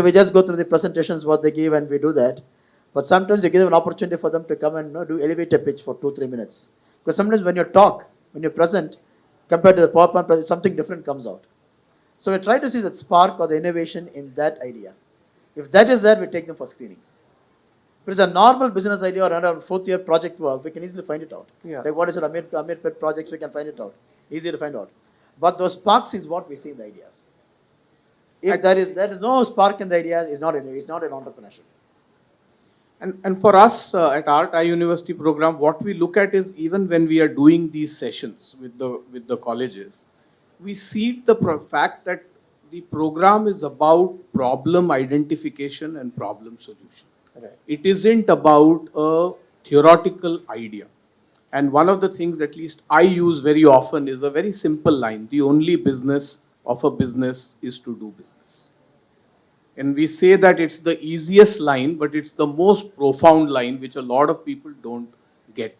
[SPEAKER 14] we just go through the presentations what they give and we do that. But sometimes you give them an opportunity for them to come and do elevator pitch for 2-3 minutes. Because sometimes when you talk, when you present, compared to the PowerPoint, something different comes out. So we try to see that spark or the innovation in that idea. If that is there, we take them for screening. If it's a normal business idea or a 4th year project work, we can easily find it out.
[SPEAKER 15] Yeah.
[SPEAKER 14] Like what is it, Amir Pet projects, we can find it out. Easy to find out. But those sparks is what we see in the ideas. If there is no spark in the idea, it's not an entrepreneurship.
[SPEAKER 12] And for us at our TiE University program, what we look at is even when we are doing these sessions with the colleges, we see the fact that the program is about problem identification and problem solution.
[SPEAKER 15] Right.
[SPEAKER 12] It isn't about a theoretical idea. And one of the things at least I use very often is a very simple line: the only business of a business is to do business. And we say that it's the easiest line, but it's the most profound line which a lot of people don't get.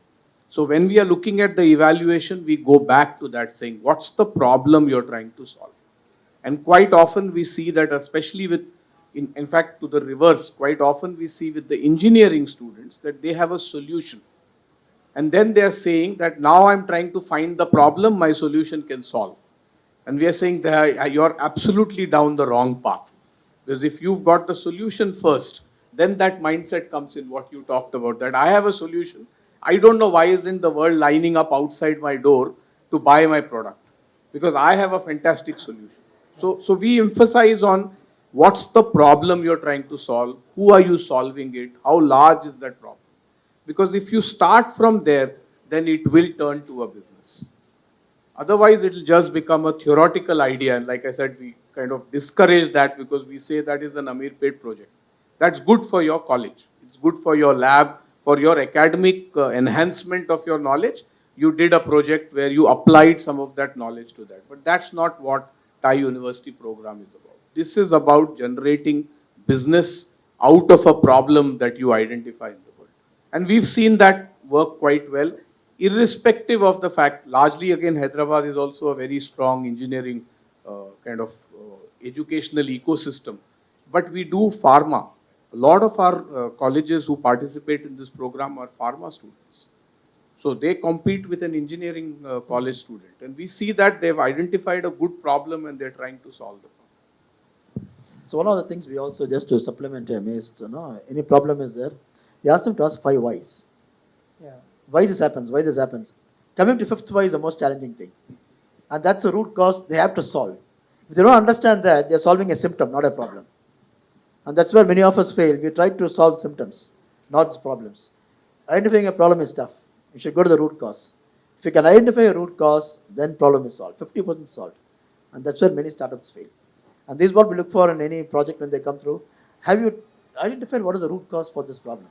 [SPEAKER 12] So when we are looking at the evaluation, we go back to that saying, what's the problem you're trying to solve? And quite often we see that, especially with, in fact, to the reverse, quite often we see with the engineering students that they have a solution. And then they are saying that now I'm trying to find the problem my solution can solve. And we are saying that you're absolutely down the wrong path. Because if you've got the solution first, then that mindset comes in what you talked about, that I have a solution. I don't know why isn't the world lining up outside my door to buy my product. Because I have a fantastic solution. So we emphasize on what's the problem you're trying to solve, who are you solving it, how large is that problem. Because if you start from there, then it will turn to a business. Otherwise, it will just become a theoretical idea. And like I said, we kind of discourage that because we say that is an Amir Pet project. That's good for your college. It's good for your lab, for your academic enhancement of your knowledge. You did a project where you applied some of that knowledge to that. But that's not what TiE University program is about. This is about generating business out of a problem that you identify in the world. And we've seen that work quite well, irrespective of the fact, largely again, Hyderabad is also a very strong engineering kind of educational ecosystem, but we do pharma. A lot of our colleges who participate in this program are pharma students. So they compete with an engineering college student, and we see that they've identified a good problem and they're trying to solve the problem.
[SPEAKER 14] So one of the things we also, just to supplement him, is any problem is there, we ask them to ask 5 whys.
[SPEAKER 15] Yeah.
[SPEAKER 14] Why this happens? Why this happens? Coming to 5th why is the most challenging thing, and that's the root cause they have to solve. If they don't understand that, they're solving a symptom, not a problem. And that's where many of us fail. We try to solve symptoms, not problems. Identifying a problem is tough. You should go to the root cause. If you can identify a root cause, then problem is solved, 50% solved. And that's where many startups fail. And this is what we look for in any project when they come through. Have you identified what is the root cause for this problem?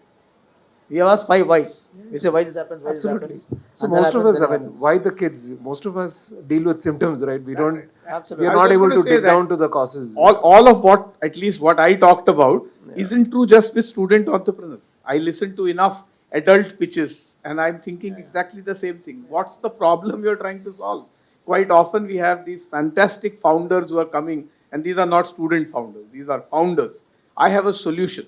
[SPEAKER 14] We have asked 5 whys. We say why this happens, why
[SPEAKER 15] Absolutely.
[SPEAKER 14] this happens.
[SPEAKER 15] So
[SPEAKER 14] and
[SPEAKER 15] most of us,
[SPEAKER 14] happens.
[SPEAKER 15] why the kids? Most of us deal with symptoms, right? We don't.
[SPEAKER 14] Absolutely.
[SPEAKER 15] We are not able to dig down to the causes.
[SPEAKER 12] All of what, at least what I talked about, isn't true just with student entrepreneurs. I listen to enough adult pitches and I'm thinking exactly the same thing. What's the problem you're trying to solve? Quite often we have these fantastic founders who are coming, and these are not student founders, these are founders. I have a solution.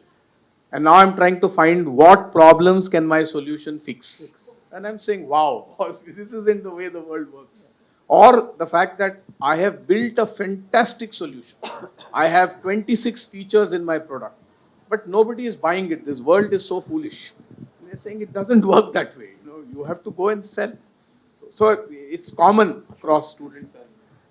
[SPEAKER 12] And now I'm trying to find what problems can my solution fix. And I'm saying, wow, boss, this isn't the way the world works. Or the fact that I have built a fantastic solution. I have 26 features in my product, but nobody is buying it. This world is so foolish. And they're saying it doesn't work that way. You have to go and sell. So it's common across students.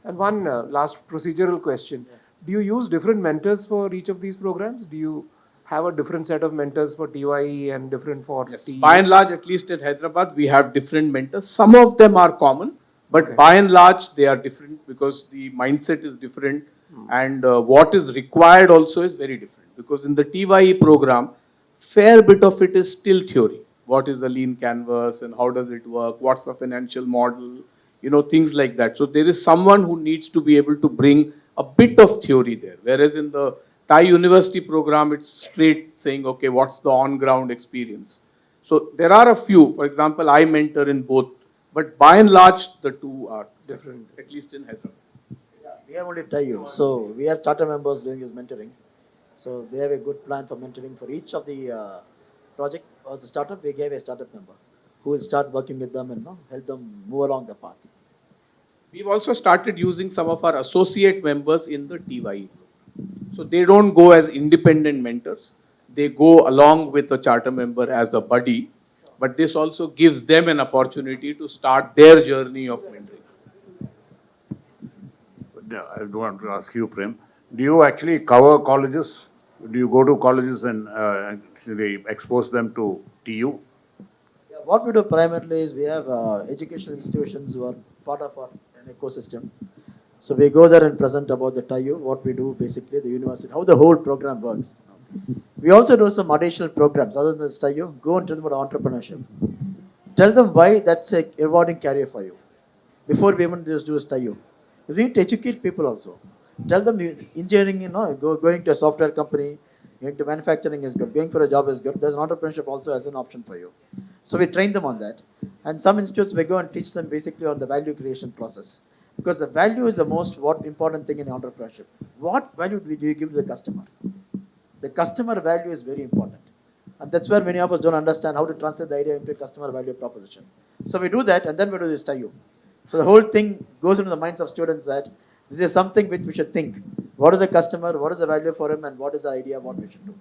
[SPEAKER 15] And one last procedural question. Do you use different mentors for each of these programs? Do you have a different set of mentors for TiE and different for TiE?
[SPEAKER 12] By and large, at least at Hyderabad, we have different mentors. Some of them are common, but by and large, they are different because the mindset is different and what is required also is very different. Because in the TiE program, fair bit of it is still theory. What is the lean canvas and how does it work? What's the financial model? Things like that. So there is someone who needs to be able to bring a bit of theory there. Whereas in the TiE University program, it's straight saying, okay, what's the on-ground experience? So there are a few. For example, I mentor in both. But by and large, the two are different, at least in Hyderabad.
[SPEAKER 14] Yeah, we have only TiEU. So we have charter members doing his mentoring. So they have a good plan for mentoring for each of the project or the startup. We gave a startup member who will start working with them and help them move along the path.
[SPEAKER 12] We've also started using some of our associate members in the TiE. So they don't go as independent mentors. They go along with a charter member as a buddy. But this also gives them an opportunity to start their journey of mentoring.
[SPEAKER 16] I want to ask you, Prem. Do you actually cover colleges? Do you go to colleges and actually expose them to TiEU?
[SPEAKER 14] Yeah, what we do primarily is we have educational institutions who are part of our ecosystem. So we go there and present about the TiEU, what we do basically, the university, how the whole program works. We also do some additional programs other than this TiEU. Go and tell them about entrepreneurship. Tell them why that's a rewarding career for you. Before we even just do this TiEU. We need to educate people also. Tell them engineering, going to a software company, going to manufacturing is good, going for a job is good. There's an entrepreneurship also as an option for you. So we train them on that. And some institutes we go and teach them basically on the value creation process. Because the value is the most important thing in entrepreneurship. What value do you give to the customer? The customer value is very important. And that's where many of us don't understand how to translate the idea into a customer value proposition. So we do that and then we do this TiEU. So the whole thing goes into the minds of students that this is something which we should think. What is the customer, what is the value for him, and what is the idea of what we should do?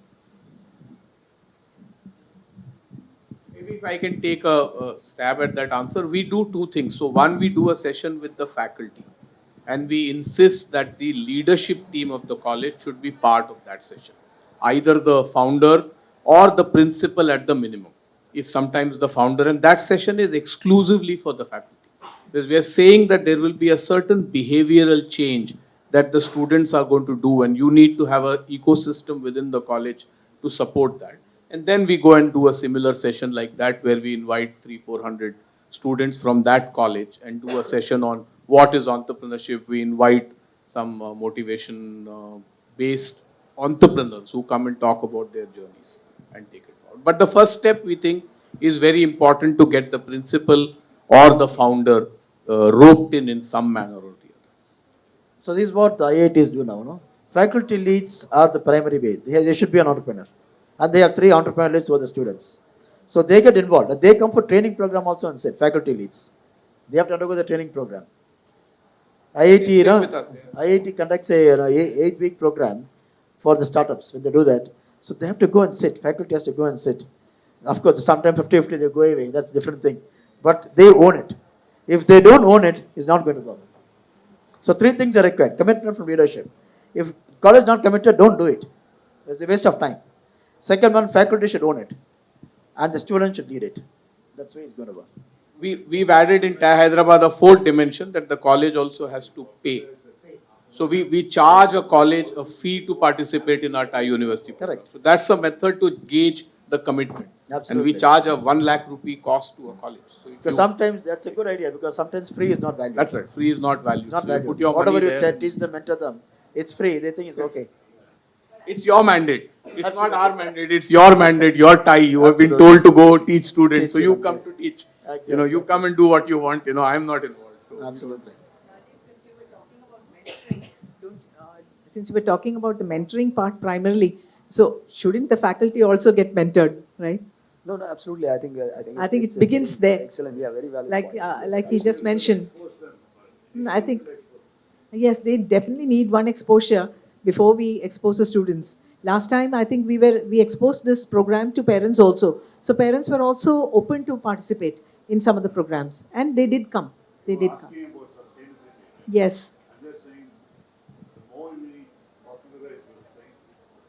[SPEAKER 12] Maybe if I can take a stab at that answer, we do two things. So one, we do a session with the faculty and we insist that the leadership team of the college should be part of that session. Either the founder or the principal at the minimum. If sometimes the founder, and that session is exclusively for the faculty. Because we are saying that there will be a certain behavioral change that the students are going to do, and you need to have an ecosystem within the college to support that. And then we go and do a similar session like that where we invite 300-400 students from that college and do a session on what is entrepreneurship. We invite some motivation based entrepreneurs who come and talk about their journeys and take it forward. But the first step we think is very important to get the principal or the founder roped in some manner or the other.
[SPEAKER 14] So this is what the IITs do now. No? Faculty leads are the primary way. They should be an entrepreneur. And they have 3 entrepreneur leads for the students. So they get involved. They come for training program also and said faculty leads. They have to undergo the training program. IIT conducts a 8-week program for the startups when they do that. So they have to go and sit. Faculty has to go and sit. Of course, sometimes 50-50 they go away. That's a different thing. But they own it. If they don't own it, it's not going to go. So 3 things are required. Commitment from leadership. If college is not committed, don't do it. It's a waste of time. Second one, faculty should own it. And the student should lead it. That's where it's going to work.
[SPEAKER 12] We've added in TiE Hyderabad a 4th dimension that the college also has to pay. So we charge a college a fee to participate in our TiE University.
[SPEAKER 14] Correct.
[SPEAKER 12] So that's a method to gauge the commitment.
[SPEAKER 14] Absolutely.
[SPEAKER 12] And we charge a 1 lakh rupee cost to a college. So
[SPEAKER 14] because sometimes that's a good idea because sometimes free is not valued.
[SPEAKER 12] That's right. Free is not valued.
[SPEAKER 14] It's not
[SPEAKER 12] So
[SPEAKER 14] valued.
[SPEAKER 12] put your
[SPEAKER 14] Whatever
[SPEAKER 12] money
[SPEAKER 14] you
[SPEAKER 12] there.
[SPEAKER 14] teach them, mentor them, it's free. They think it's okay.
[SPEAKER 12] It's your mandate. It's not our mandate. It's your mandate, your TiE. You have been
[SPEAKER 14] Absolutely.
[SPEAKER 12] told to go teach students.
[SPEAKER 14] Teach
[SPEAKER 12] So you
[SPEAKER 14] students,
[SPEAKER 12] come
[SPEAKER 14] yeah.
[SPEAKER 12] to teach.
[SPEAKER 14] Exactly.
[SPEAKER 12] You come and do what you want. I'm not involved. So.
[SPEAKER 14] Absolutely.
[SPEAKER 1] Since you were talking about the mentoring part primarily, so shouldn't the faculty also get mentored, right?
[SPEAKER 13] No, absolutely. I think
[SPEAKER 1] it begins there.
[SPEAKER 13] Excellent. Yeah, very valid.
[SPEAKER 1] Like
[SPEAKER 13] points. Yes,
[SPEAKER 1] like he just mentioned. I think yes, they definitely need one exposure before we expose the students. Last time I think we exposed this program to parents also. So parents were also open to participate in some of the programs, and they did come. They did come. Yes.
[SPEAKER 16] I'm just saying, the more we popularize this thing,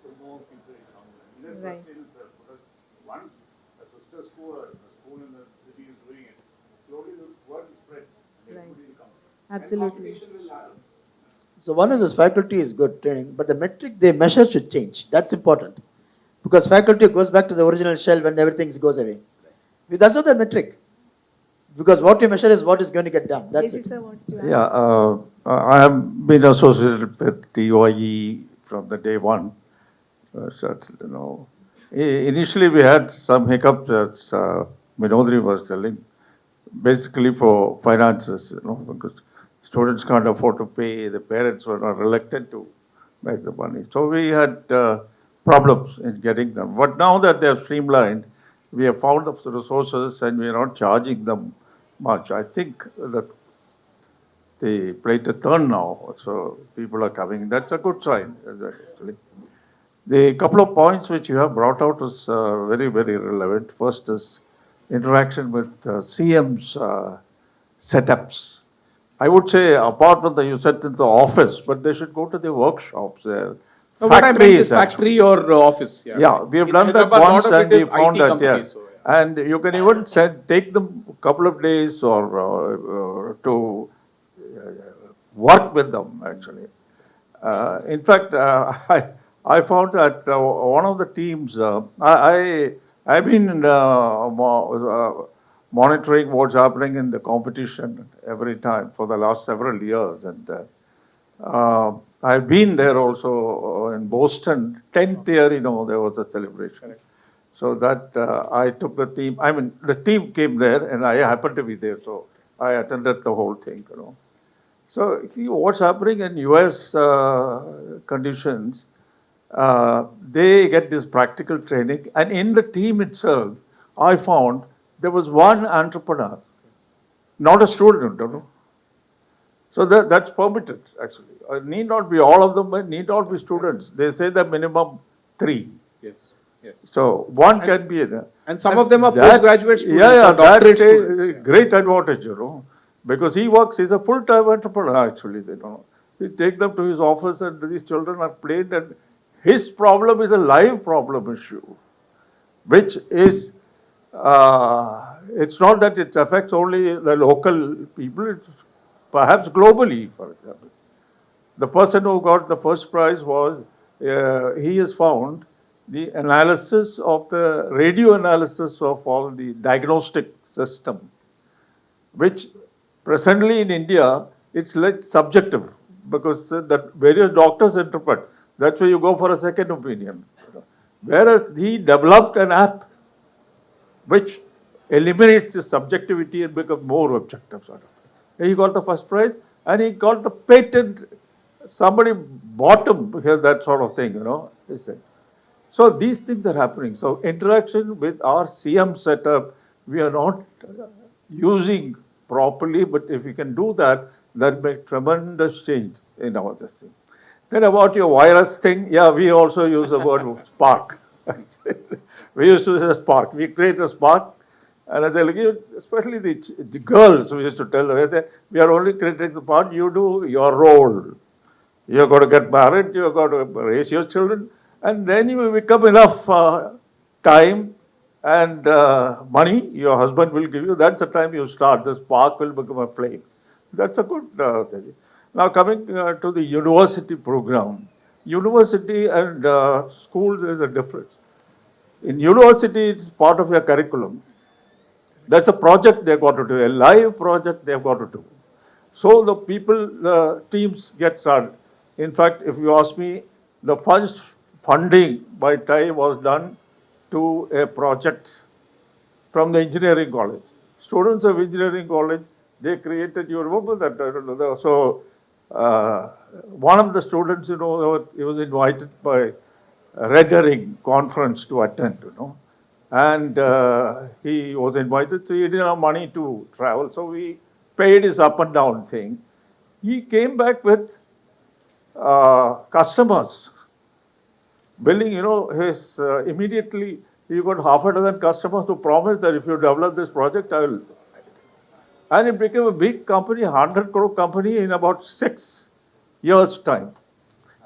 [SPEAKER 16] the more people come. Let's sustain itself. Because once a sister school or a school in the city is doing it, slowly the word will spread and everybody will come.
[SPEAKER 1] Absolutely.
[SPEAKER 16] And competition will happen.
[SPEAKER 14] So one is this faculty is good training, but the metric they measure should change. That's important. Because faculty goes back to the original shell when everything goes away. That's not the metric. Because what you measure is what is going to get done. That's it.
[SPEAKER 17] Yeah, I have been associated with TiE from the day one. Initially we had some hiccups, as Vinodini was telling, basically for finances, because students can't afford to pay, the parents were not reluctant to make the money. So we had problems in getting them. But now that they have streamlined, we have found the resources and we are not charging them much. I think that they played a turn now, so people are coming. That's a good sign, actually. The couple of points which you have brought out is very, very relevant. First is interaction with CM's setups. I would say, apart from you said in the office, but they should go to the workshops there.
[SPEAKER 12] No, what I meant is factory or office.
[SPEAKER 17] Yeah, we have done that once and we found that, yes. And you can even take them a couple of days or to work with them, actually. In fact, I found that one of the teams, I've been monitoring what's happening in the competition every time for the last several years. And I've been there also in Boston, 10th year, there was a celebration. So that I took the team, the team came there and I happened to be there. So I attended the whole thing, So what's happening in US conditions, they get this practical training. And in the team itself, I found there was one entrepreneur, not a student, So that's permitted, actually. Need not be all of them, but need not be students. They say the minimum 3.
[SPEAKER 12] Yes. Yes.
[SPEAKER 17] So one can be.
[SPEAKER 12] And some of them are postgraduate students.
[SPEAKER 17] Yeah,
[SPEAKER 12] doctorate
[SPEAKER 17] that
[SPEAKER 12] students.
[SPEAKER 17] is a great advantage, because he's a full-time entrepreneur, actually. He take them to his office and these children are played, and his problem is a live problem issue, which is, it's not that it affects only the local people, it's perhaps globally, for example. The person who got the first prize was, he has found the analysis of the radio analysis of all the diagnostic system, which presently in India, it's like subjective because that various doctors interpret. That's why you go for a second opinion. Whereas he developed an app which eliminates the subjectivity and becomes more objective. He got the first prize and he got the patent somebody bottom here, that sort of thing, is it? So these things are happening. So interaction with our CM setup, we are not using properly, but if we can do that, that makes tremendous change in our this thing. Then about your virus thing, yeah, we also use the word spark. We used to use a spark. We create a spark, and as I look, especially the girls, we used to tell them, I say, we are only creating the spark, you do your role. You've got to get married, you've got to raise your children, and then you will become enough time and money your husband will give you. That's the time you start. The spark will become a flame. That's a good thing. Now coming to the university program. University and school, there is a difference. In university, it's part of your curriculum. That's a project they've got to do, a live project they've got to do. So the people, the teams get started. In fact, if you ask me, the first funding by TiE was done to a project from the engineering college. Students of engineering college, they created, you remember that? I don't know. So one of the students, he was invited by a Red Herring conference to attend, and he was invited, so he didn't have money to travel, so we paid his up and down thing. He came back with customers, billing, his immediately he got half a dozen customers who promised that if you develop this project, I will. And it became a big company, 100 crore company in about 6 years' time.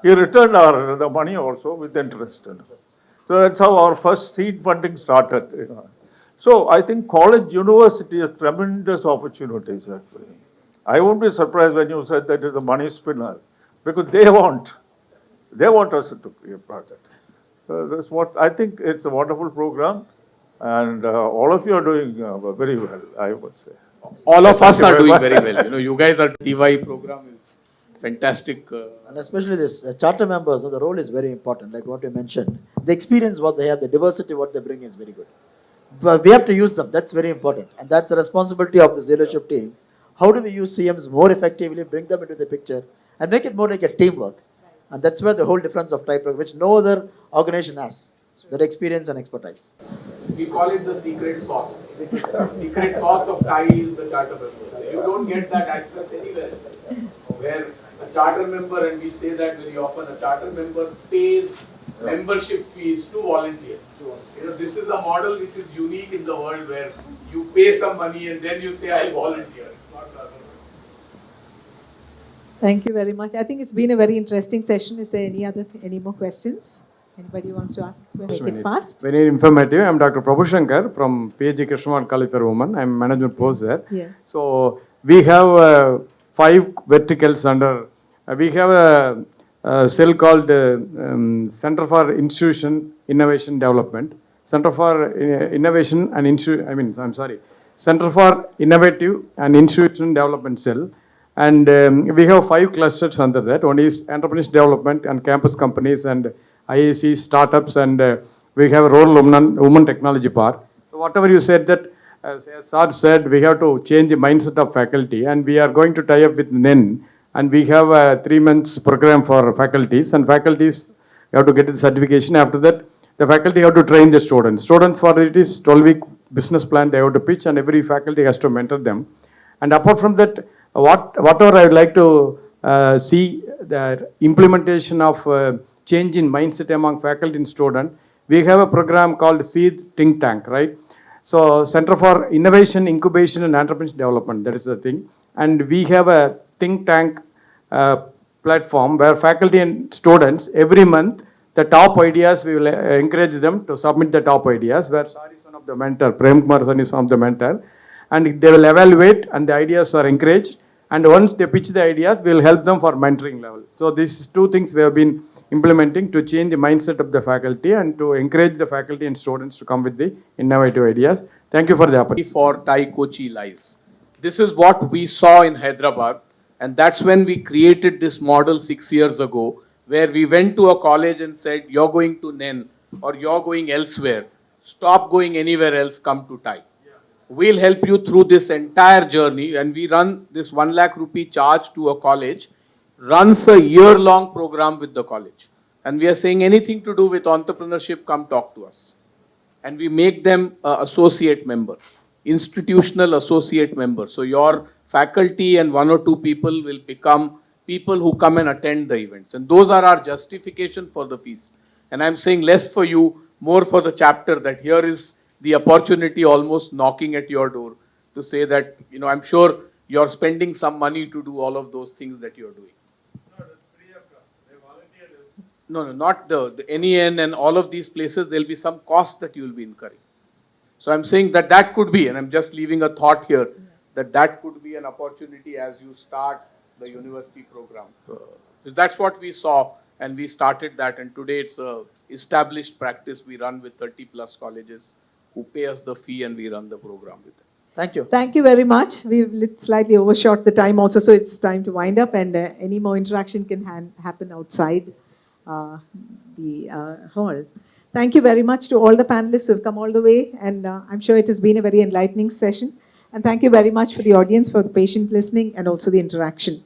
[SPEAKER 17] He returned the money also with interest. So that's how our first seed funding started. So I think college, university has tremendous opportunities actually. I won't be surprised when you said that is a money spinner, because they want us to create a project. That's what I think. It's a wonderful program, and all of you are doing very well, I would say.
[SPEAKER 12] All of us are doing very well. You guys are TiE program is fantastic.
[SPEAKER 14] And especially this charter members, the role is very important, like what you mentioned. The experience what they have, the diversity what they bring is very good. But we have to use them, that's very important. And that's the responsibility of this leadership team. How do we use CMs more effectively, bring them into the picture, and make it more like a teamwork? And that's where the whole difference of TiE program, which no other organization has, that experience and expertise.
[SPEAKER 12] We call it the secret sauce. Secret sauce of TiE is the charter member. You don't get that access anywhere else. Where a charter member, and we say that very often, a charter member pays membership fees to volunteer. This is a model which is unique in the world, where you pay some money and then you say, I'll volunteer. It's not the other way.
[SPEAKER 1] Thank you very much. I think it's been a very interesting session. Is there any more questions? Anybody wants to ask a question? Make it fast.
[SPEAKER 18] Very informative. I'm Dr. Prabhu Shankar from PhD Krishnamurti College for Women. I'm management post there.
[SPEAKER 1] Yes.
[SPEAKER 18] So we have 5 verticals under. We have a cell called Center for Institution Innovation Development, Center for Innovation and Center for Innovative and Institution Development Cell. And we have 5 clusters under that. One is entrepreneurship development and campus companies and IAC startups, and we have a role women technology part. So whatever you said that, as Sar said, we have to change the mindset of faculty, and we are going to tie up with NEN, and we have a 3 months program for faculties, and faculties have to get the certification. After that, the faculty have to train the students. Students, for it is 12-week business plan they have to pitch, and every faculty has to mentor them. And apart from that, whatever I would like to see the implementation of change in mindset among faculty and student, we have a program called Seed Think Tank, right? So Center for Innovation, Incubation and Entrepreneurship Development, that is the thing. And we have a think tank platform where faculty and students, every month, the top ideas, we will encourage them to submit the top ideas, where Sar is one of the mentor, Premkumar is one of the mentor, and they will evaluate and the ideas are encouraged. And once they pitch the ideas, we will help them for mentoring level. So these 2 things we have been implementing to change the mindset of the faculty and to encourage the faculty and students to come with the innovative ideas. Thank you for the opportunity.
[SPEAKER 12] For TiE Kochi lies. This is what we saw in Hyderabad, and that's when we created this model 6 years ago, where we went to a college and said, you're going to NEN or you're going elsewhere. Stop going anywhere else, come to TiE. We'll help you through this entire journey, and we run this 1 lakh rupee charge to a college. runs a year-long program with the college. And we are saying anything to do with entrepreneurship, come talk to us. And we make them an associate member, institutional associate member. So your faculty and one or two people will become people who come and attend the events. And those are our justification for the fees. And I'm saying less for you, more for the chapter, that here is the opportunity almost knocking at your door to say that, you know, I'm sure you're spending some money to do all of those things that you're doing. No, not the NEN and all of these places, there'll be some cost that you'll be incurring. So I'm saying that that could be, and I'm just leaving a thought here, that that could be an opportunity as you start the university program. So that's what we saw, and we started that, and today it's a established practice we run with 30 plus colleges who pay us the fee, and we run the program with them.
[SPEAKER 14] Thank you.
[SPEAKER 1] Thank you very much. We've slightly overshot the time also, so it's time to wind up, and any more interaction can happen outside the hall. Thank you very much to all the panelists who have come all the way, and I'm sure it has been a very enlightening session. And thank you very much for the audience for the patient listening and also the interaction.